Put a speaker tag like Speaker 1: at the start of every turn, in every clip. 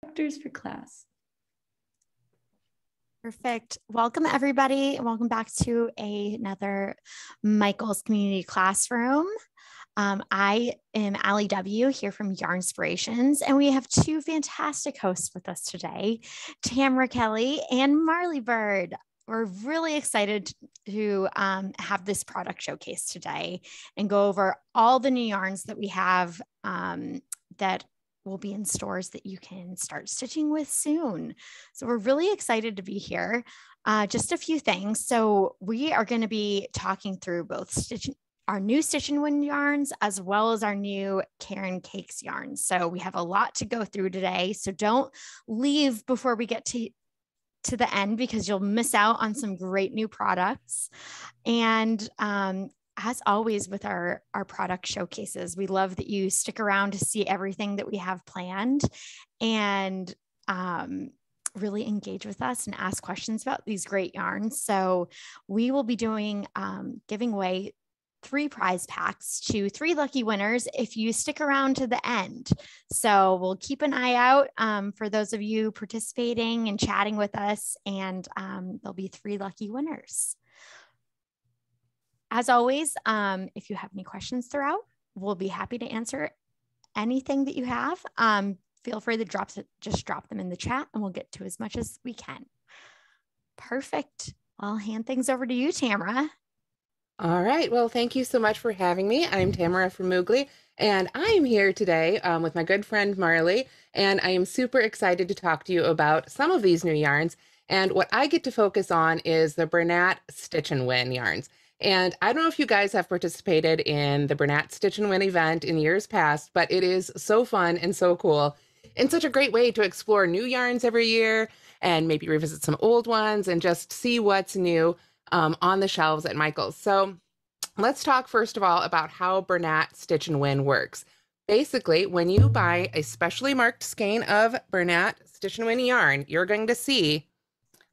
Speaker 1: Chapters for class.
Speaker 2: Perfect. Welcome, everybody. Welcome back to another Michael's Community Classroom. I am Allie W. here from Yarn Inspirations, and we have two fantastic hosts with us today, Tamara Kelly and Marley Bird. We're really excited to have this product showcase today and go over all the new yarns that we have that will be in stores that you can start stitching with soon. So we're really excited to be here. Just a few things. So we are going to be talking through both our new Stitch and Win yarns, as well as our new Caron Cakes yarns. So we have a lot to go through today. So don't leave before we get to the end, because you'll miss out on some great new products. And as always with our product showcases, we love that you stick around to see everything that we have planned and really engage with us and ask questions about these great yarns. So we will be doing giving away 3 prize packs to 3 lucky winners if you stick around to the end. So we'll keep an eye out for those of you participating and chatting with us, and there'll be 3 lucky winners. As always, if you have any questions throughout, we'll be happy to answer anything that you have. Feel free to just drop them in the chat, and we'll get to as much as we can. Perfect. I'll hand things over to you, Tamara.
Speaker 3: All right. Well, thank you so much for having me. I'm Tamara from Moogly, and I'm here today with my good friend Marley, and I am super excited to talk to you about some of these new yarns. And what I get to focus on is the Bernat Stitch and Win yarns. And I don't know if you guys have participated in the Bernat Stitch and Win event in years past, but it is so fun and so cool and such a great way to explore new yarns every year and maybe revisit some old ones and just see what's new on the shelves at Michael's. So let's talk first of all about how Bernat Stitch and Win works. Basically, when you buy a specially marked skein of Bernat Stitch and Win yarn, you're going to see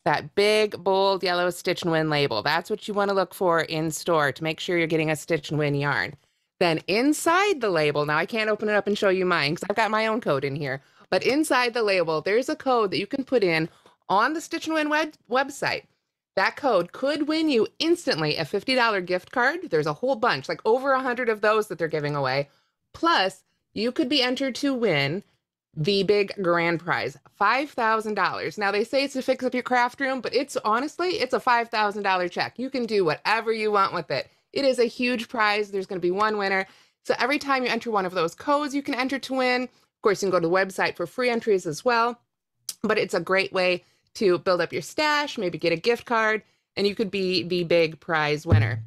Speaker 3: that big, bold, yellow Stitch and Win label. That's what you want to look for in store to make sure you're getting a Stitch and Win yarn. Then inside the label, now I can't open it up and show you mine because I've got my own code in here, but inside the label, there's a code that you can put in on the Stitch and Win website. That code could win you instantly a $50 gift card. There's a whole bunch, like over 100 of those that they're giving away. Plus, you could be entered to win the big grand prize, $5,000. Now, they say it's to fix up your craft room, but it's honestly, it's a $5,000 check. You can do whatever you want with it. It is a huge prize. There's going to be one winner. So every time you enter one of those codes, you can enter to win. Of course, you can go to the website for free entries as well. But it's a great way to build up your stash, maybe get a gift card, and you could be the big prize winner.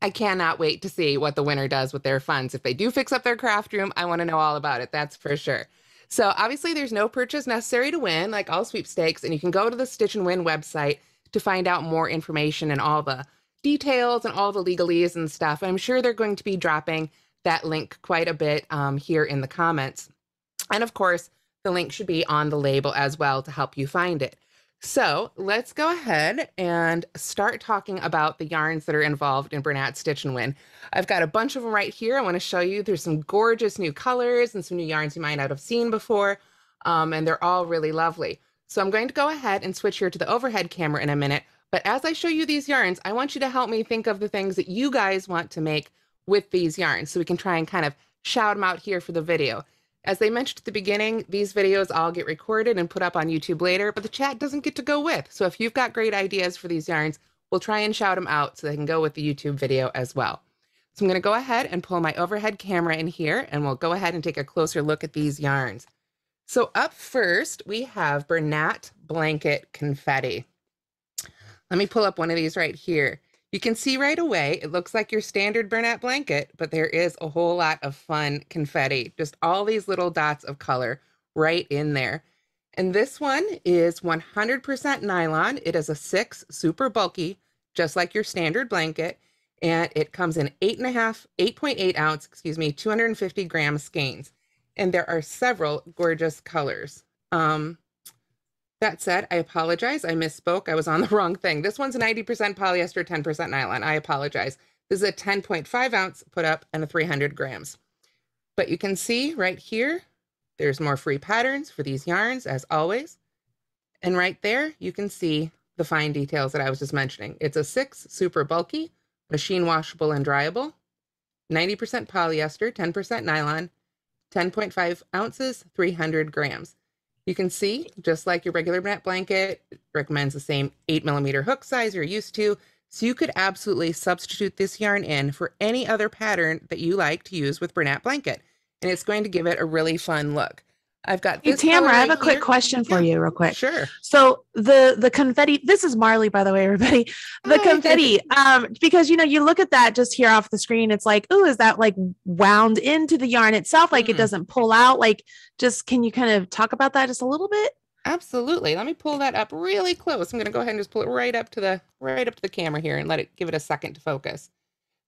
Speaker 3: I cannot wait to see what the winner does with their funds. If they do fix up their craft room, I want to know all about it, that's for sure. So obviously there's no purchase necessary to win, like all sweepstakes, and you can go to the Stitch and Win website to find out more information and all the details and all the legalese and stuff. I'm sure they're going to be dropping that link quite a bit here in the comments. And of course, the link should be on the label as well to help you find it. So let's go ahead and start talking about the yarns that are involved in Bernat Stitch and Win. I've got a bunch of them right here. I want to show you. There's some gorgeous new colors and some new yarns you might not have seen before, and they're all really lovely. So I'm going to go ahead and switch here to the overhead camera in a minute. But as I show you these yarns, I want you to help me think of the things that you guys want to make with these yarns so we can try and kind of shout them out here for the video. As they mentioned at the beginning, these videos all get recorded and put up on YouTube later, but the chat doesn't get to go with. So if you've got great ideas for these yarns, we'll try and shout them out so they can go with the YouTube video as well. So I'm going to go ahead and pull my overhead camera in here, and we'll go ahead and take a closer look at these yarns. So up first, we have Bernat Blanket Confetti. Let me pull up one of these right here. You can see right away, it looks like your standard Bernat blanket, but there is a whole lot of fun confetti, just all these little dots of color right in there. And this one is 100% nylon. It is a 6, super bulky, just like your standard blanket. And it comes in 8.8 ounce, 250 gram skeins. And there are several gorgeous colors. That said, I apologize. I misspoke. I was on the wrong thing. This one's 90% polyester, 10% nylon. I apologize. This is a 10.5 ounce put up and a 300 grams. But you can see right here, There's more free patterns for these yarns as always. And right there, you can see the fine details that I was just mentioning. It's a 6 super bulky, machine washable and dryable, 90% polyester, 10% nylon, 10.5 ounces, 300 grams. You can see, just like your regular Bernat blanket, it recommends the same 8mm hook size you're used to. So you could absolutely substitute this yarn in for any other pattern that you like to use with Bernat blanket. And it's going to give it a really fun look. I've got
Speaker 1: Hey,
Speaker 3: this color
Speaker 1: Tamara, I have
Speaker 3: right
Speaker 1: a quick
Speaker 3: here.
Speaker 1: question for you real quick.
Speaker 3: Sure.
Speaker 1: So the confetti, this is Marley, by the way, everybody. The
Speaker 3: Hi.
Speaker 1: confetti, because you look at that just here off the screen, it's like, oh, is that like wound into the yarn itself? Like it doesn't pull out. Like, just can you kind of talk about that just a little bit?
Speaker 3: Absolutely. Let me pull that up really close. I'm going to go ahead and just pull it right up to the camera here and give it a second to focus.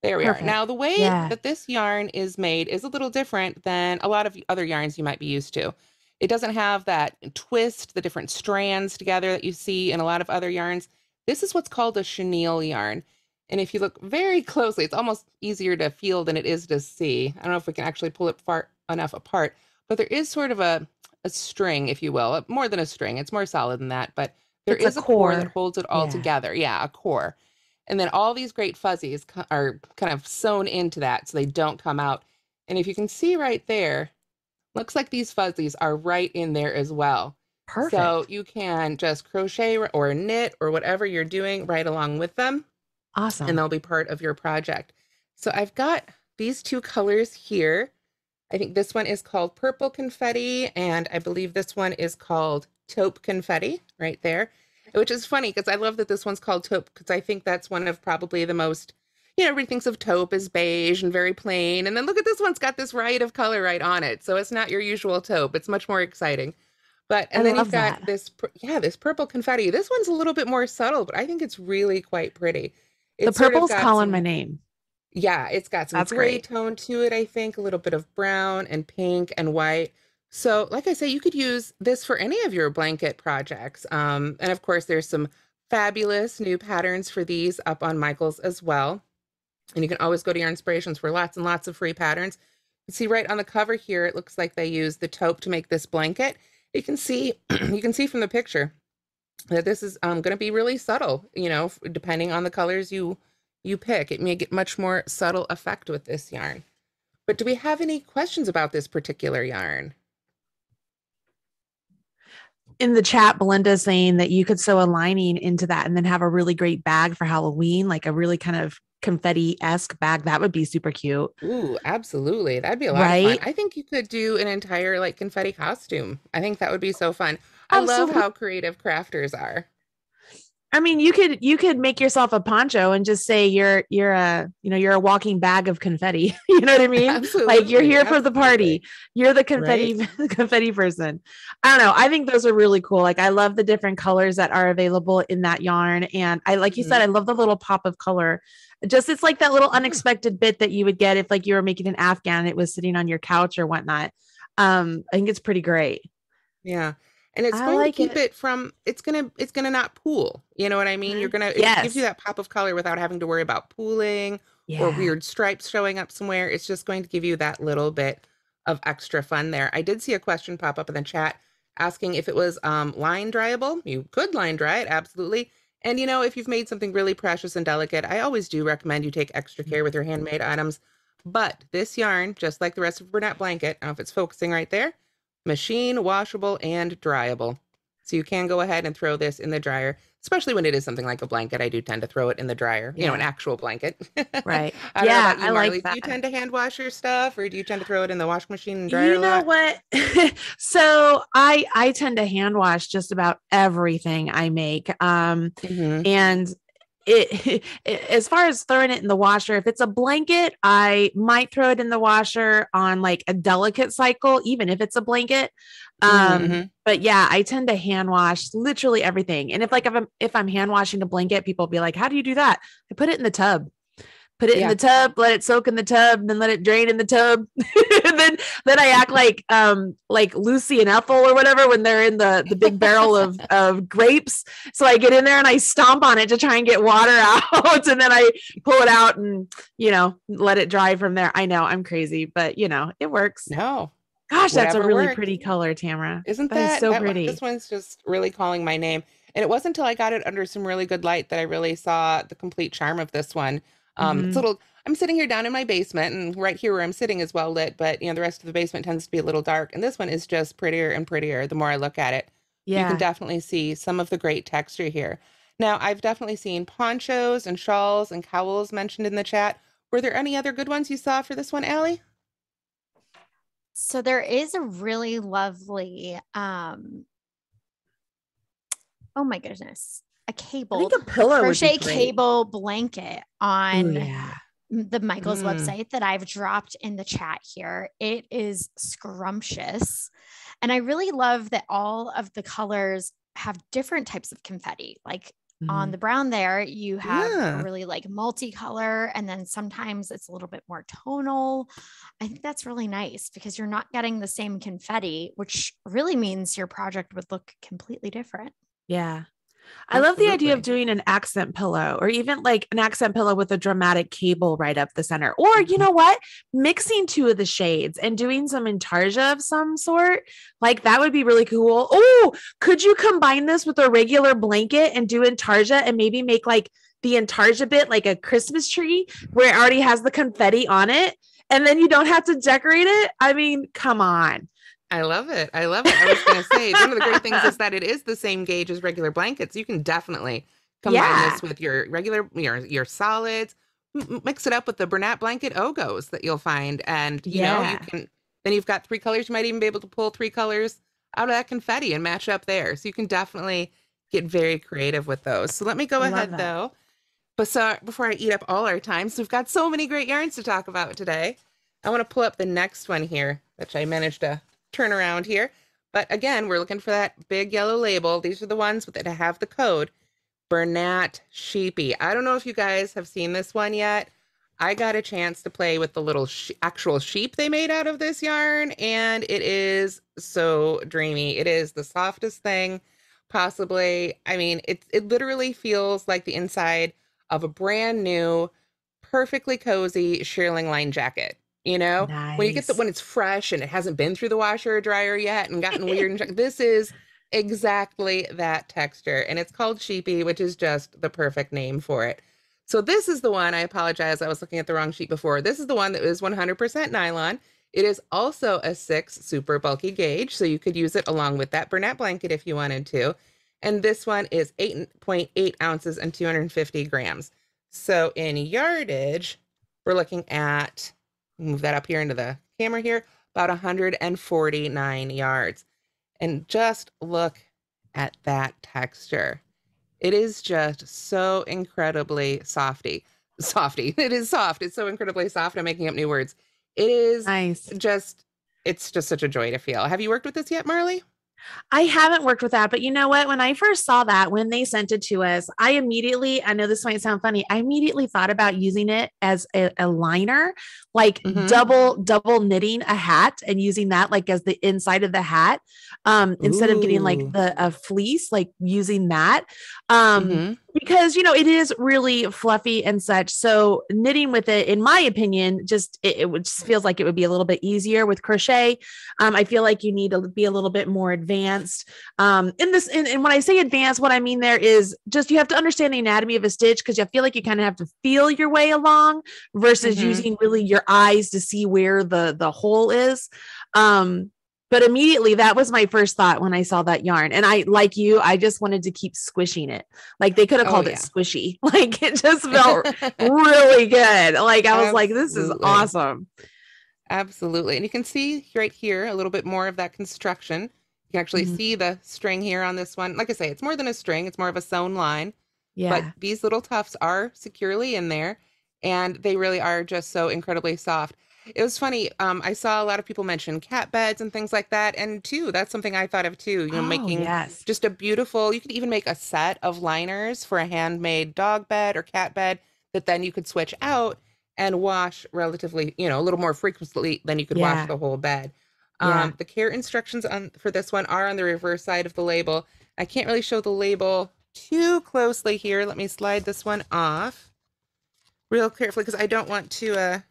Speaker 3: There we are. Now, the way that this yarn is made is a little different than a lot of other yarns you might be used to. It doesn't have that twist, the different strands together that you see in a lot of other yarns. This is what's called a chenille yarn. And if you look very closely, it's almost easier to feel than it is to see. I don't know if we can actually pull it far enough apart, but there is sort of a string, if you will, more than a string. It's more solid than that, but there is a core that holds it all together. Yeah, a core. And then all these great fuzzies are kind of sewn into that so they don't come out. And if you can see right there, looks like these fuzzies are right in there as well. Perfect. So you can just crochet or knit or whatever you're doing right along with them. Awesome. And they'll be part of your project. So I've got these two colors here. I think this one is called Purple Confetti, and I believe this one is called Taupe Confetti right there, which is funny because I love that this one's called taupe because I think that's one of probably the most, everybody thinks of taupe as beige and very plain. And then look at this one's got this riot of color right on it. So it's not your usual taupe. It's much more exciting. And then you've got this purple confetti. This one's a little bit more subtle, but I think it's really quite pretty.
Speaker 1: The purple's calling my name.
Speaker 3: Yeah, it's got some gray tone to it, I think, a little bit of brown and pink and white. So like I say, you could use this for any of your blanket projects. And of course, there's some fabulous new patterns for these up on Michael's as well. And you can always go to your inspirations for lots and lots of free patterns. You see right on the cover here, it looks like they use the taupe to make this blanket. You can see from the picture that this is going to be really subtle, depending on the colors you pick. It may get much more subtle effect with this yarn. But do we have any questions about this particular yarn?
Speaker 1: In the chat, Belinda's saying that you could sew a lining into that and then have a really great bag for Halloween, like a really kind of confetti-esque bag. That would be super cute.
Speaker 3: Ooh, absolutely. That'd be a lot of fun. I think you could do an entire like confetti costume. I think that would be so fun. I love how creative crafters are.
Speaker 1: I mean, you could make yourself a poncho and just say you're a walking bag of confetti. You know what I mean? Absolutely. Like you're here for the party. You're the confetti person. I don't know. I think those are really cool. Like I love the different colors that are available in that yarn. And I, like you said, I love the little pop of color. It's like that little unexpected bit that you would get if like you were making an Afghan and it was sitting on your couch or whatnot. I think it's pretty great.
Speaker 3: Yeah. And it's going to keep it from, it's going to not pool. You know what I mean? You're going to, it gives you that pop of color without having to worry about pooling or weird stripes showing up somewhere. It's just going to give you that little bit of extra fun there. I did see a question pop up in the chat asking if it was line dryable. You could line dry it, absolutely. And if you've made something really precious and delicate, I always do recommend you take extra care with your handmade items. But this yarn, just like the rest of Bernat Blanket, I don't know if it's focusing right there, machine washable and dryable. So you can go ahead and throw this in the dryer, especially when it is something like a blanket. I do tend to throw it in the dryer, an actual blanket. Right.
Speaker 1: I don't know about you,
Speaker 3: I
Speaker 1: Marley.
Speaker 3: like that. Do you tend to hand wash your stuff or do you tend to throw it in the washing machine and dryer?
Speaker 1: You know what? So I tend to hand wash just about everything I make. And it as far as throwing it in the washer, if it's a blanket, I might throw it in the washer on like a delicate cycle, even if it's a blanket. But yeah, I tend to hand wash literally everything. And if I'm hand washing a blanket, people will be like, how do you do that? I put it in the tub. Put it in the tub, let it soak in the tub, then let it drain in the tub. And then I act like Lucy and Ethel or whatever when they're in the big barrel of grapes. So I get in there and I stomp on it to try and get water out. And then I pull it out and, let it dry from there. I know I'm crazy, but it works.
Speaker 3: No,
Speaker 1: Gosh, that's a
Speaker 3: Whatever
Speaker 1: really
Speaker 3: works.
Speaker 1: pretty color, Tamara.
Speaker 3: Isn't
Speaker 1: That is
Speaker 3: that,
Speaker 1: so
Speaker 3: that one,
Speaker 1: pretty.
Speaker 3: this one's just really calling my name. And it wasn't until I got it under some really good light that I really saw the complete charm of this one. It's a little, I'm sitting here down in my basement, and right here where I'm sitting is well lit, but the rest of the basement tends to be a little dark. And this one is just prettier and prettier the more I look at it. You can
Speaker 1: Yeah.
Speaker 3: definitely see some of the great texture here. Now, I've definitely seen ponchos and shawls and cowls mentioned in the chat. Were there any other good ones you saw for this one, Allie?
Speaker 2: So there is a really lovely, oh my goodness, a cable,
Speaker 1: a pillow
Speaker 2: crochet cable blanket on the Michaels website that I've dropped in the chat here. It is scrumptious. And I really love that all of the colors have different types of confetti. Like on the brown there, you have a really like multicolor, and then sometimes it's a little bit more tonal. I think that's really nice because you're not getting the same confetti, which really means your project would look completely different.
Speaker 1: Yeah. I love the idea of doing an accent pillow, or even like an accent pillow with a dramatic cable right up the center. Or you know what? Mixing two of the shades and doing some intarsia of some sort. Like that would be really cool. Oh, could you combine this with a regular blanket and do intarsia and maybe make like the intarsia bit like a Christmas tree where it already has the confetti on it, and then you don't have to decorate it? I mean, come on.
Speaker 3: I love it. I love it. I was going to say, one of the great things is that it is the same gauge as regular blankets. You can definitely combine this with your regular, your solids, mix it up with the Bernat Blanket Ogos that you'll find. And, you know, you can, then you've got 3 colors. You might even be able to pull 3 colors out of that confetti and match up there. So you can definitely get very creative with those. So let me go ahead though. But so before I eat up all our time, so we've got so many great yarns to talk about today. I want to pull up the next one here, which I managed to turn around here. But again, we're looking for that big yellow label. These are the ones that have the code Bernat Sheepy. I don't know if you guys have seen this one yet. I got a chance to play with the little actual sheep they made out of this yarn, and it is so dreamy. It is the softest thing possibly. I mean, it literally feels like the inside of a brand new, perfectly cozy shearling line jacket. You know, when you get when it's fresh and it hasn't been through the washer or dryer yet and gotten weird. And this is exactly that texture. And it's called Sheepy, which is just the perfect name for it. So this is the one, I apologize, I was looking at the wrong sheet before. This is the one that is 100% nylon. It is also a 6 super bulky gauge. So you could use it along with that Bernat Blanket if you wanted to. And this one is 8.8 ounces and 250 grams. So in yardage, we're looking at, move that up here into the camera here, about 149 yards. And just look at that texture. It is just so incredibly softy. It is soft. It's so incredibly soft. I'm making up new words. It is just, it's just such a joy to feel. Have you worked with this yet, Marley?
Speaker 1: I haven't worked with that, but you know what? When I first saw that, when they sent it to us, I know this might sound funny. I immediately thought about using it as a liner, like double knitting a hat and using that like as the inside of the hat. Instead of getting like a fleece, like using that. Because, you know, it is really fluffy and such. So knitting with it, in my opinion, just, it would just feels like it would be a little bit easier with crochet. I feel like you need to be a little bit more advanced. And when I say advanced, what I mean there is just, you have to understand the anatomy of a stitch, because I feel like you kind of have to feel your way along versus using really your eyes to see where the hole is. But immediately that was my first thought when I saw that yarn. And I, like you, I just wanted to keep squishing it. Like they could have called it squishy. Like it just felt really good. Like I was like, this is awesome.
Speaker 3: Absolutely. And you can see right here a little bit more of that construction. You can actually see the string here on this one. Like I say, it's more than a string. It's more of a sewn line.
Speaker 1: Yeah.
Speaker 3: But these little tufts are securely in there, and they really are just so incredibly soft. It was funny. I saw a lot of people mention cat beds and things like that. And too, that's something I thought of too, you know, making just a beautiful, you could even make a set of liners for a handmade dog bed or cat bed that then you could switch out and wash relatively, you know, a little more frequently than you could wash the whole bed. The care instructions for this one are on the reverse side of the label. I can't really show the label too closely here. Let me slide this one off real carefully because I don't want to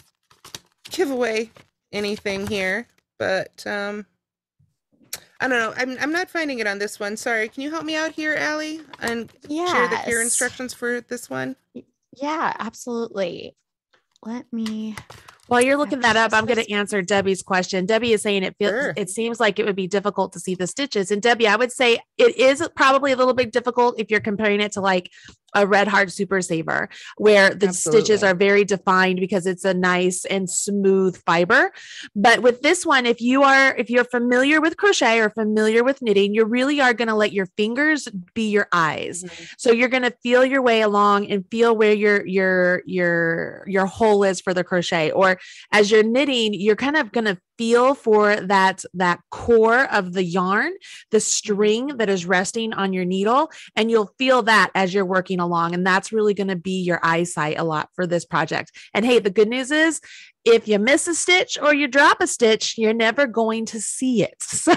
Speaker 3: give away anything here, but I don't know. I'm not finding it on this one. Sorry. Can you help me out here, Allie, and share the care instructions for this one?
Speaker 2: Yeah, absolutely. Let me.
Speaker 1: While you're looking that up, I'm going to answer Debbie's question. Debbie is saying it seems like it would be difficult to see the stitches. And Debbie, I would say it is probably a little bit difficult if you're comparing it to like a Red Heart Super Saver, where the stitches are very defined because it's a nice and smooth fiber. But with this one, if you're familiar with crochet or familiar with knitting, you really are going to let your fingers be your eyes. Mm-hmm. So you're going to feel your way along and feel where your hole is for the crochet. Or as you're knitting, you're kind of going to feel for that core of the yarn, the string that is resting on your needle, and you'll feel that as you're working along. And that's really going to be your eyesight a lot for this project. And hey, the good news is if you miss a stitch or you drop a stitch, you're never going to see it. So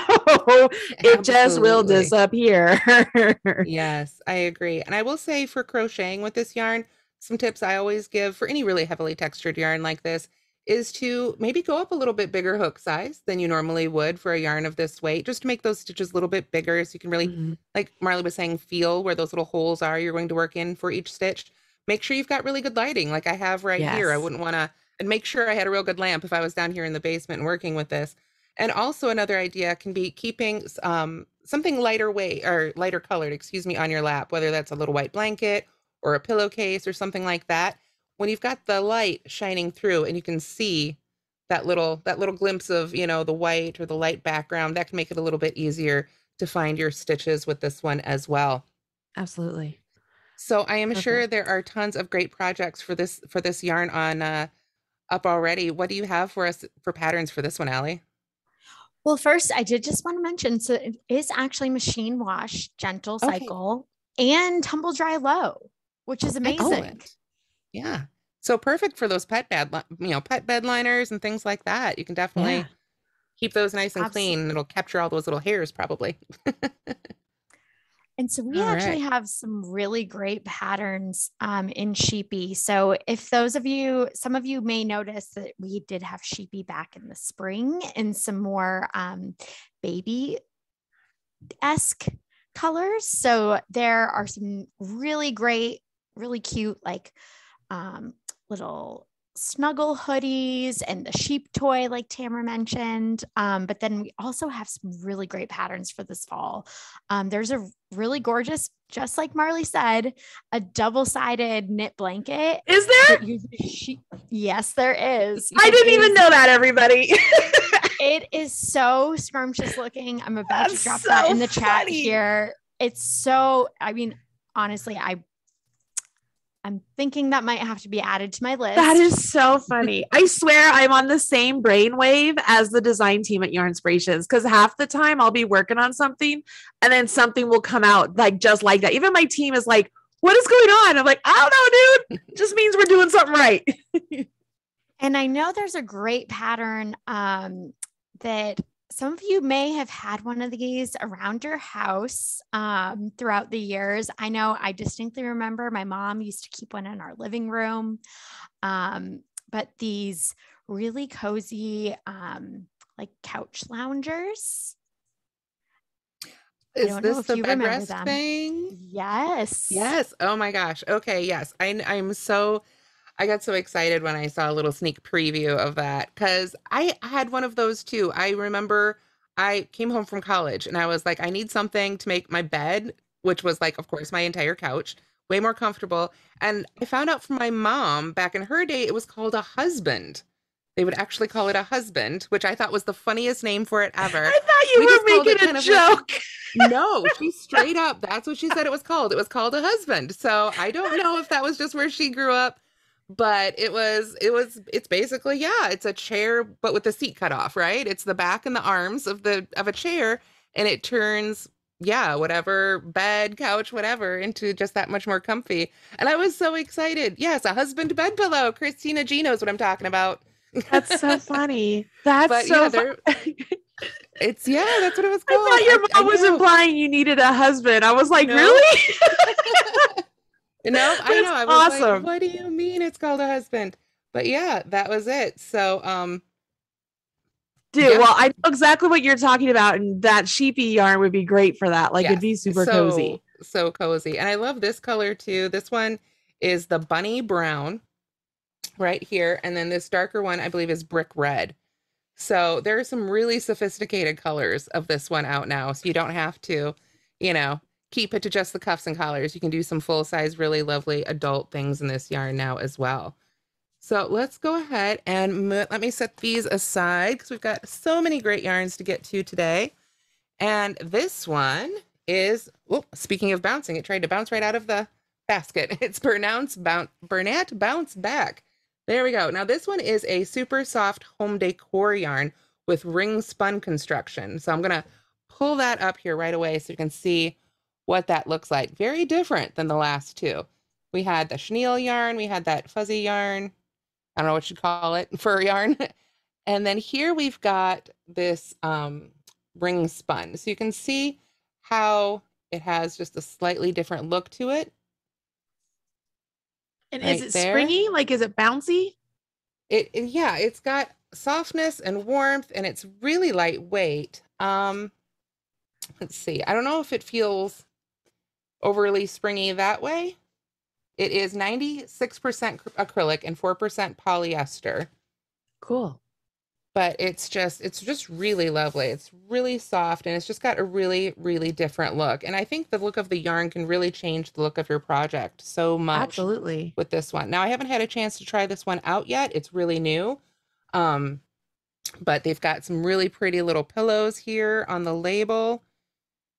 Speaker 1: it just will disappear.
Speaker 3: Yes, I agree. And I will say for crocheting with this yarn, some tips I always give for any really heavily textured yarn like this is to maybe go up a little bit bigger hook size than you normally would for a yarn of this weight, just to make those stitches a little bit bigger so you can really, like Marley was saying, feel where those little holes are you're going to work in for each stitch. Make sure you've got really good lighting like I have right here. I wouldn't want to, and make sure I had a real good lamp if I was down here in the basement and working with this. And also another idea can be keeping something lighter weight or lighter colored, on your lap, whether that's a little white blanket or a pillowcase or something like that. When you've got the light shining through and you can see that little glimpse of, the white or the light background, that can make it a little bit easier to find your stitches with this one as well.
Speaker 1: Absolutely.
Speaker 3: So I am sure there are tons of great projects for this yarn on up already. What do you have for us for patterns for this one, Allie?
Speaker 2: Well, first I did just want to mention, so it is actually machine wash, gentle cycle, and tumble dry low, which is amazing.
Speaker 3: Excellent. Yeah. So perfect for those pet bed liners and things like that. You can definitely keep those nice and clean. It'll capture all those little hairs probably.
Speaker 2: And so we actually have some really great patterns in Sheepy. So if some of you may notice that we did have Sheepy back in the spring in some more baby-esque colors. So there are some really great, really cute, like little snuggle hoodies and the sheep toy like Tamara mentioned, but then we also have some really great patterns for this fall. There's a really gorgeous, just like Marley said, a double-sided knit blanket.
Speaker 1: Is there?
Speaker 2: Yes, there is.
Speaker 1: I didn't even know that, everybody.
Speaker 2: It is so scrumptious looking. I'm about to drop that in the chat here. It's so, honestly, I'm thinking that might have to be added to my list.
Speaker 1: That is so funny. I swear I'm on the same brainwave as the design team at Yarn Inspirations, because half the time I'll be working on something and then something will come out like just like that. Even my team is like, what is going on? I'm like, I don't know, dude. It just means we're doing something right.
Speaker 2: And I know there's a great pattern that some of you may have had one of these around your house throughout the years. I know I distinctly remember my mom used to keep one in our living room. But these really cozy, like couch loungers.
Speaker 3: Is this the bed rest thing?
Speaker 2: Yes.
Speaker 3: Yes. Oh my gosh. Okay. Yes. I got so excited when I saw a little sneak preview of that because I had one of those too. I remember I came home from college and I was like, I need something to make my bed, which was like, of course, my entire couch, way more comfortable. And I found out from my mom back in her day, it was called a husband. They would actually call it a husband, which I thought was the funniest name for it ever.
Speaker 1: I thought you were making a joke.
Speaker 3: No, she straight up, that's what she said it was called. It was called a husband. So I don't know if that was just where she grew up. But it's basically, it's a chair, but with the seat cut off, right? It's the back and the arms of a chair, and it turns, whatever bed, couch, whatever, into just that much more comfy. And I was so excited. Yes, a husband bed pillow. Christina G knows what I'm talking about.
Speaker 1: That's so funny. That's so funny.
Speaker 3: It's that's what it was called.
Speaker 1: I thought your mom was implying you needed a husband. I was like, no. Really?
Speaker 3: No, I know. I was awesome. Like, what do you mean it's called a husband? But that was it. So,
Speaker 1: do.
Speaker 3: Yep.
Speaker 1: Well, I know exactly what you're talking about, and that sheepy yarn would be great for that. Like,
Speaker 3: Yes.
Speaker 1: it'd be super cozy.
Speaker 3: So cozy. And I love this color too. This one is the bunny brown right here. And then this darker one, I believe, is brick red. So there are some really sophisticated colors of this one out now. So you don't have to, you know, keep it to just the cuffs and collars. You can do some full size, really lovely adult things in this yarn now as well. So let's go ahead and let me set these aside because we've got so many great yarns to get to today. And this one is, oh, speaking of bouncing, it tried to bounce right out of the basket. It's Bernat Bounce Back. There we go. Now this one is a super soft home decor yarn with ring spun construction. So I'm going to pull that up here right away so you can see what that looks like. Very different than the last two. We had the chenille yarn. We had that fuzzy yarn. I don't know what you call it, fur yarn. And then here we've got this ring spun. So you can see how it has just a slightly different look to it.
Speaker 1: And right, is it springy? Like, is it bouncy?
Speaker 3: Yeah, it's got softness and warmth, and it's really lightweight. Let's see. I don't know if it feels overly springy that way. It is 96% acrylic and 4% polyester.
Speaker 1: Cool.
Speaker 3: But it's just really lovely. It's really soft, and it's just got a really, really different look. And I think the look of the yarn can really change the look of your project so much.
Speaker 1: Absolutely.
Speaker 3: With this one. Now, I haven't had a chance to try this one out yet. It's really new. But they've got some really pretty little pillows here on the label.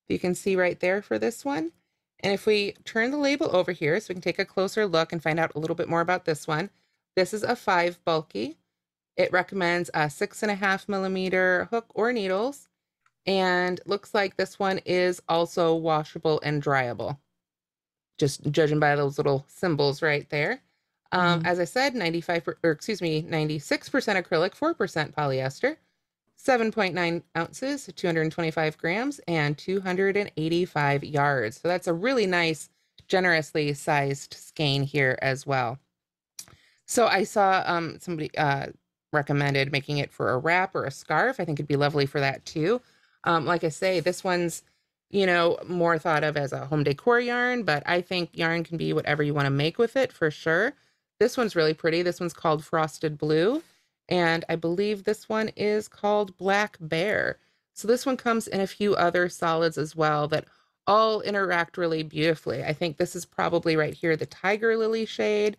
Speaker 3: You can see right there for this one. And if we turn the label over here so we can take a closer look and find out a little bit more about this one. This is a 5 bulky. It recommends a 6.5 millimeter hook or needles, and looks like this one is also washable and dryable. Just judging by those little symbols right there. As I said, 96% acrylic, 4% polyester, 7.9 ounces, 225 grams, and 285 yards. So that's a really nice, generously sized skein here as well. So I saw somebody recommended making it for a wrap or a scarf. I think it'd be lovely for that too. Like I say, this one's, you know, more thought of as a home decor yarn, but I think yarn can be whatever you want to make with it for sure. This one's really pretty. This one's called Frosted Blue, and I believe this one is called Black Bear. So this one comes in a few other solids as well that all interact really beautifully. I think this is probably right here, the Tiger Lily shade.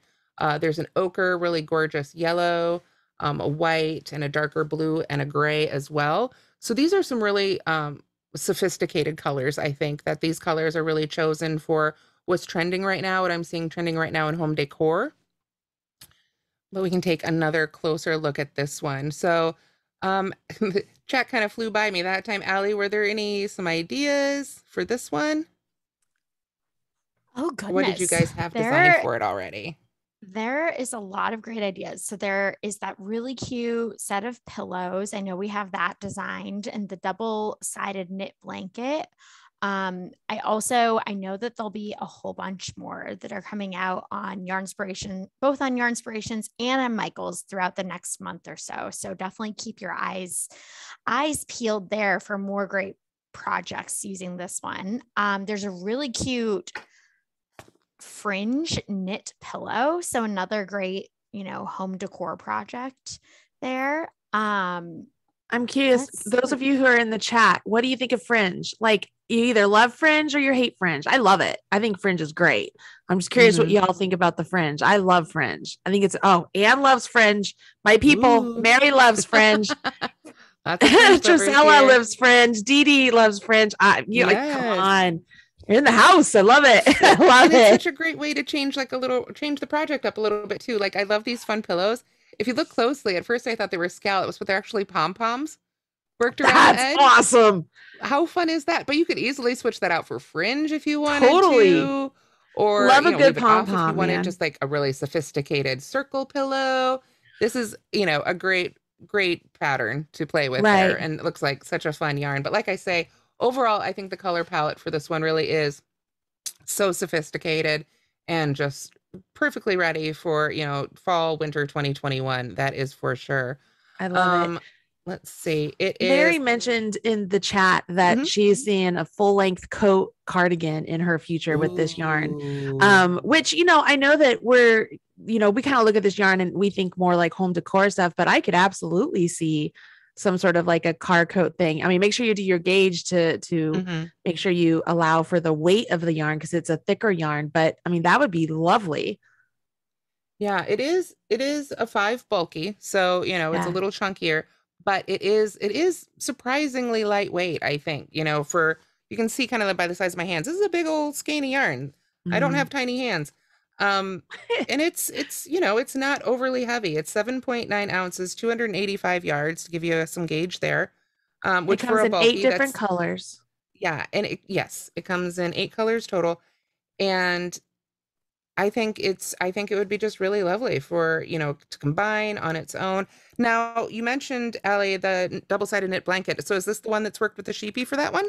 Speaker 3: There's an ochre, really gorgeous yellow, a white, and a darker blue, and a gray as well. So these are some really sophisticated colors. I think that these colors are really chosen for what's trending right now, what I'm seeing trending right now in home decor. But we can take another closer look at this one. So the chat kind of flew by me that time. Allie, were there some ideas for this one?
Speaker 2: Oh, goodness.
Speaker 3: What did you guys have designed for it already?
Speaker 2: There is a lot of great ideas. So there is that really cute set of pillows. I know we have that designed, and the double-sided knit blanket. I know that there'll be a whole bunch more that are coming out on Yarnspiration, both on Yarnspirations and on Michael's throughout the next month or so. So definitely keep your eyes peeled there for more great projects using this one. There's a really cute Fringe knit pillow. So another great, home decor project there.
Speaker 1: I'm curious, those of you who are in the chat, what do you think of Fringe? Like, you either love Fringe or you hate Fringe. I love it. I think Fringe is great. I'm just curious what y'all think about the Fringe. I love Fringe. I think Anne loves Fringe. My people, Mary loves Fringe. Trisella loves Fringe. Dee Dee loves Fringe. Come on. You're in the house. I love it. I love it.
Speaker 3: It's such a great way to change the project up a little bit too. Like, I love these fun pillows. If you look closely, at first I thought they were scallops, but they're actually pom-poms worked around the edge.
Speaker 1: That's awesome.
Speaker 3: How fun is that? But you could easily switch that out for Fringe if you wanted to. Or
Speaker 1: love a good pom-pom,
Speaker 3: if you wanted
Speaker 1: man.
Speaker 3: just like a really sophisticated circle pillow. This is, a great pattern to play with there. And it looks like such a fun yarn. But like I say, overall, I think the color palette for this one really is so sophisticated and just perfectly ready for, fall, winter 2021. That is for sure.
Speaker 1: I love it.
Speaker 3: let's see. It
Speaker 1: Mary
Speaker 3: is.
Speaker 1: mentioned in the chat that she's seeing a full-length coat cardigan in her future with this yarn. Which, you know, I know that we're, you know, we kind of look at this yarn and we think more like home decor stuff, but I could absolutely see some sort of like a car coat thing. I mean, make sure you do your gauge to make sure you allow for the weight of the yarn because it's a thicker yarn, but I mean, that would be lovely.
Speaker 3: Yeah, it is. It is a 5 bulky, so you know it's a little chunkier, but it is surprisingly lightweight. I think, you know, for you can see kind of by the size of my hands. This is a big old skein of yarn. I don't have tiny hands, and it's you know it's not overly heavy. It's 7.9 ounces, 285 yards to give you some gauge there. Which
Speaker 1: it
Speaker 3: for
Speaker 1: comes
Speaker 3: a
Speaker 1: in
Speaker 3: bulky,
Speaker 1: 8 different colors.
Speaker 3: Yeah, and it comes in 8 colors total, and I think it would be just really lovely for, you know, to combine on its own. Now, you mentioned, Allie, the double-sided knit blanket. So is this the one that's worked with the sheepy for that one?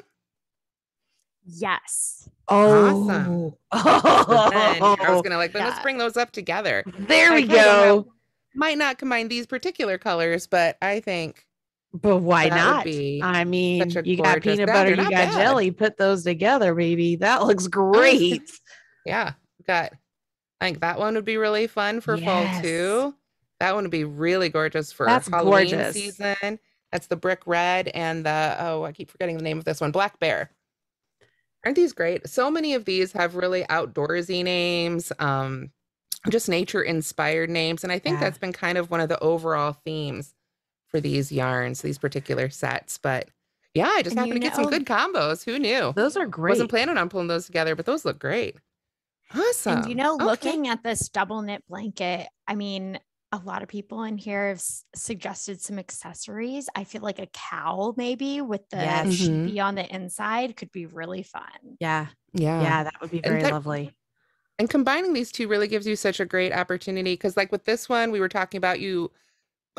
Speaker 2: Yes.
Speaker 3: Awesome. So then I was gonna then let's bring those up together.
Speaker 1: There we go.
Speaker 3: Might not combine these particular colors, but I think.
Speaker 1: But why not? I mean, you got peanut butter, you got jelly, put those together, baby. That looks great.
Speaker 3: Yeah, I think that one would be really fun for fall too. That one would be really gorgeous for Halloween season. That's the brick red and the, I keep forgetting the name of this one, Black Bear. Aren't these great? So many of these have really outdoorsy names, just nature inspired names. And I think that's been kind of one of the overall themes for these yarns, these particular sets. But yeah, I just happened to get some good combos. Who knew?
Speaker 1: Those are great.
Speaker 3: Wasn't planning on pulling those together, but those look great. Awesome.
Speaker 2: And you know, looking at this double knit blanket, I mean, a lot of people in here have suggested some accessories. I feel like a cowl maybe with the sheepy on the inside could be really fun.
Speaker 1: Yeah, that would be very lovely.
Speaker 3: And combining these two really gives you such a great opportunity because like with this one, we were talking about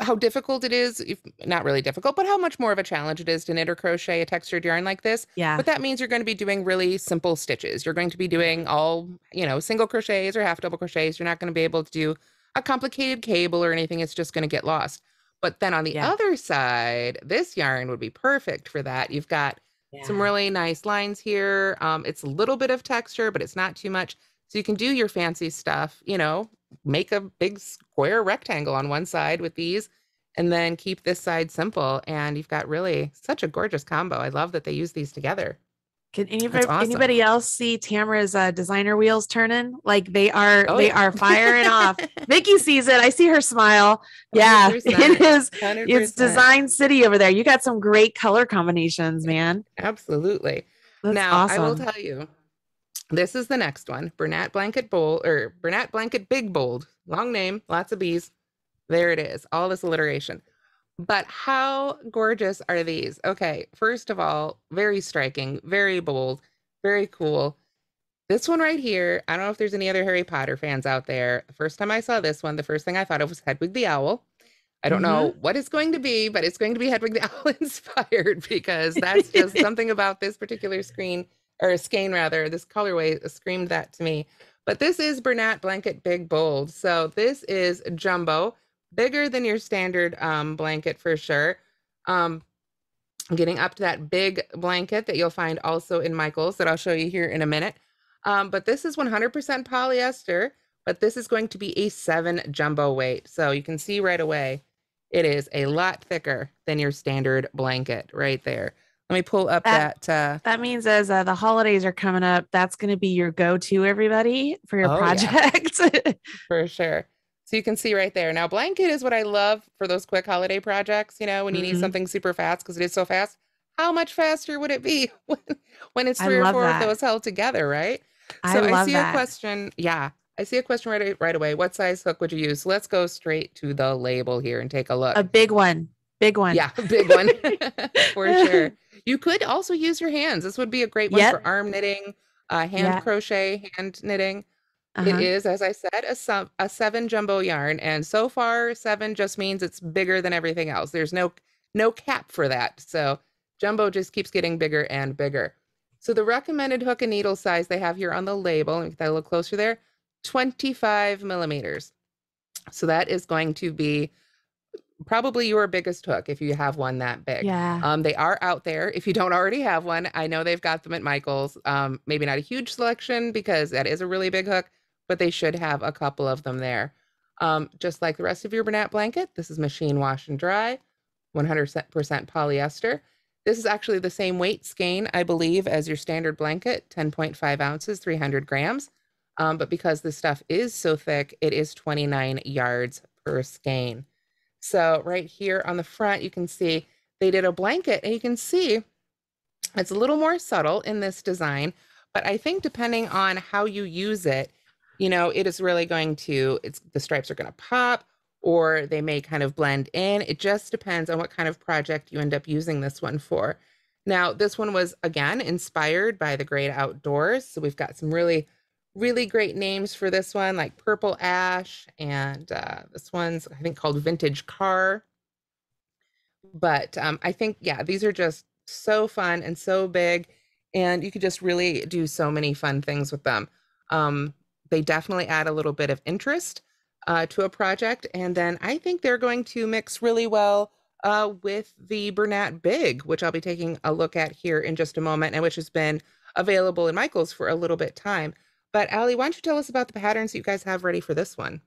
Speaker 3: how difficult it is, if not really difficult, but how much more of a challenge it is to knit or crochet a textured yarn like this.
Speaker 1: Yeah.
Speaker 3: But that means you're going to be doing really simple stitches. You're going to be doing all, you know, single crochets or half double crochets. You're not going to be able to do a complicated cable or anything. It's just going to get lost. But then on the other side, this yarn would be perfect for that. You've got some really nice lines here. It's a little bit of texture, but it's not too much. So you can do your fancy stuff, you know, make a big square rectangle on one side with these and then keep this side simple. And you've got really such a gorgeous combo. I love that they use these together.
Speaker 1: Can anybody else see Tamara's designer wheels turning? Like they are firing off. Vicky sees it. I see her smile. Yeah, 100%. It is. 100%. It's Design City over there. You got some great color combinations, man.
Speaker 3: Absolutely.
Speaker 1: That's
Speaker 3: now
Speaker 1: awesome.
Speaker 3: I will tell you, this is the next one. Bernat Blanket Bold or Bernat Blanket Big Bold. Long name, lots of B's. There it is. All this alliteration. But how gorgeous are these? Okay, first of all, very striking, very bold, very cool. This one right here, I don't know if there's any other Harry Potter fans out there. The first time I saw this one, the first thing I thought of was Hedwig the Owl. I don't know what it's going to be, but it's going to be Hedwig the Owl inspired because that's just something about this particular skein rather, this colorway screamed that to me. But this is Bernat Blanket Big Bold. So this is jumbo. Bigger than your standard blanket for sure. Getting up to that big blanket that you'll find also in Michael's that I'll show you here in a minute. But this is 100% polyester, but this is going to be a 7 jumbo weight. So you can see right away, it is a lot thicker than your standard blanket right there. Let me pull up that. That
Speaker 1: means as the holidays are coming up, that's going to be your go-to, everybody, for your project.
Speaker 3: Yeah. For sure. So you can see right there. Now, blanket is what I love for those quick holiday projects, you know, when you need something super fast because it is so fast. How much faster would it be when it's 3 or 4 of those held together, right? So I see a question. Yeah, I see a question right away. What size hook would you use? So let's go straight to the label here and take a look.
Speaker 1: A big one. Big one.
Speaker 3: Yeah, a big one. For sure. You could also use your hands. This would be a great one for arm knitting, hand crochet, hand knitting. It is, as I said, a 7 jumbo yarn. And so far, 7 just means it's bigger than everything else. There's no cap for that. So jumbo just keeps getting bigger and bigger. So the recommended hook and needle size they have here on the label, let me get that a little closer there, 25 millimeters. So that is going to be probably your biggest hook if you have one that big.
Speaker 1: Yeah.
Speaker 3: They are out there. If you don't already have one, I know they've got them at Michael's. Maybe not a huge selection because that is a really big hook, but they should have a couple of them there. Just like the rest of your Bernat blanket, this is machine wash and dry, 100% polyester. This is actually the same weight skein, I believe, as your standard blanket, 10.5 ounces, 300 grams. But because this stuff is so thick, it is 29 yards per skein. So right here on the front, you can see they did a blanket, and you can see it's a little more subtle in this design, but I think depending on how you use it, it is really going to, the stripes are going to pop, or they may kind of blend in. It just depends on what kind of project you end up using this one for. Now, this one was, again, inspired by the great outdoors. So we've got some really, really great names for this one, like Purple Ash, and this one's, I think, called Vintage Car. But I think, yeah, these are just so fun and so big, and you could just really do so many fun things with them. They definitely add a little bit of interest to a project, and then I think they're going to mix really well with the Bernat Big, which I'll be taking a look at here in just a moment, and which has been available in Michael's for a little bit time. But Allie, why don't you tell us about the patterns that you guys have ready for this one?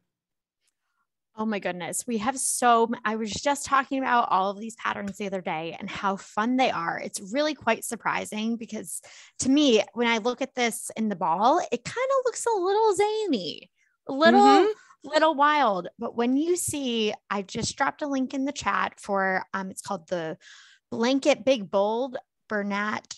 Speaker 2: Oh my goodness. We have I was just talking about all of these patterns the other day and how fun they are. It's really quite surprising because to me, when I look at this in the ball, it kind of looks a little zany, a little wild. But when you see, I just dropped a link in the chat for, it's called the Blanket Big Bold Bernat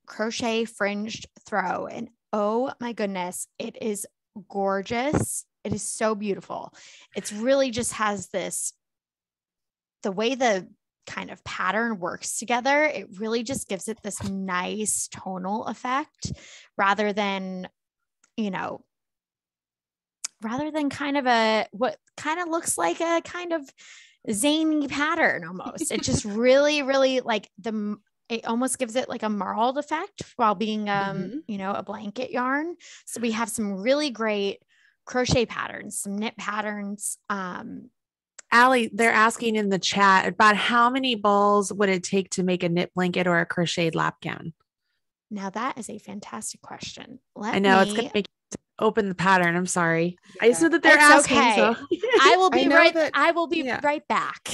Speaker 2: Crochet Fringed Throw. And oh my goodness, it is gorgeous. It is so beautiful. It's really just has the way the kind of pattern works together, it really just gives it this nice tonal effect rather than kind of what kind of looks like a kind of zany pattern almost. It just really, really it almost gives it like a marled effect while being, a blanket yarn. So we have some really great crochet patterns, some knit patterns.
Speaker 1: Allie, they're asking in the chat about how many balls would it take to make a knit blanket or a crocheted lap gown?
Speaker 2: Now that is a fantastic question.
Speaker 1: I know it's going to make you open the pattern. I'm sorry. Yeah. I just know that they're asking.
Speaker 2: Okay.
Speaker 1: So.
Speaker 2: I will be right back.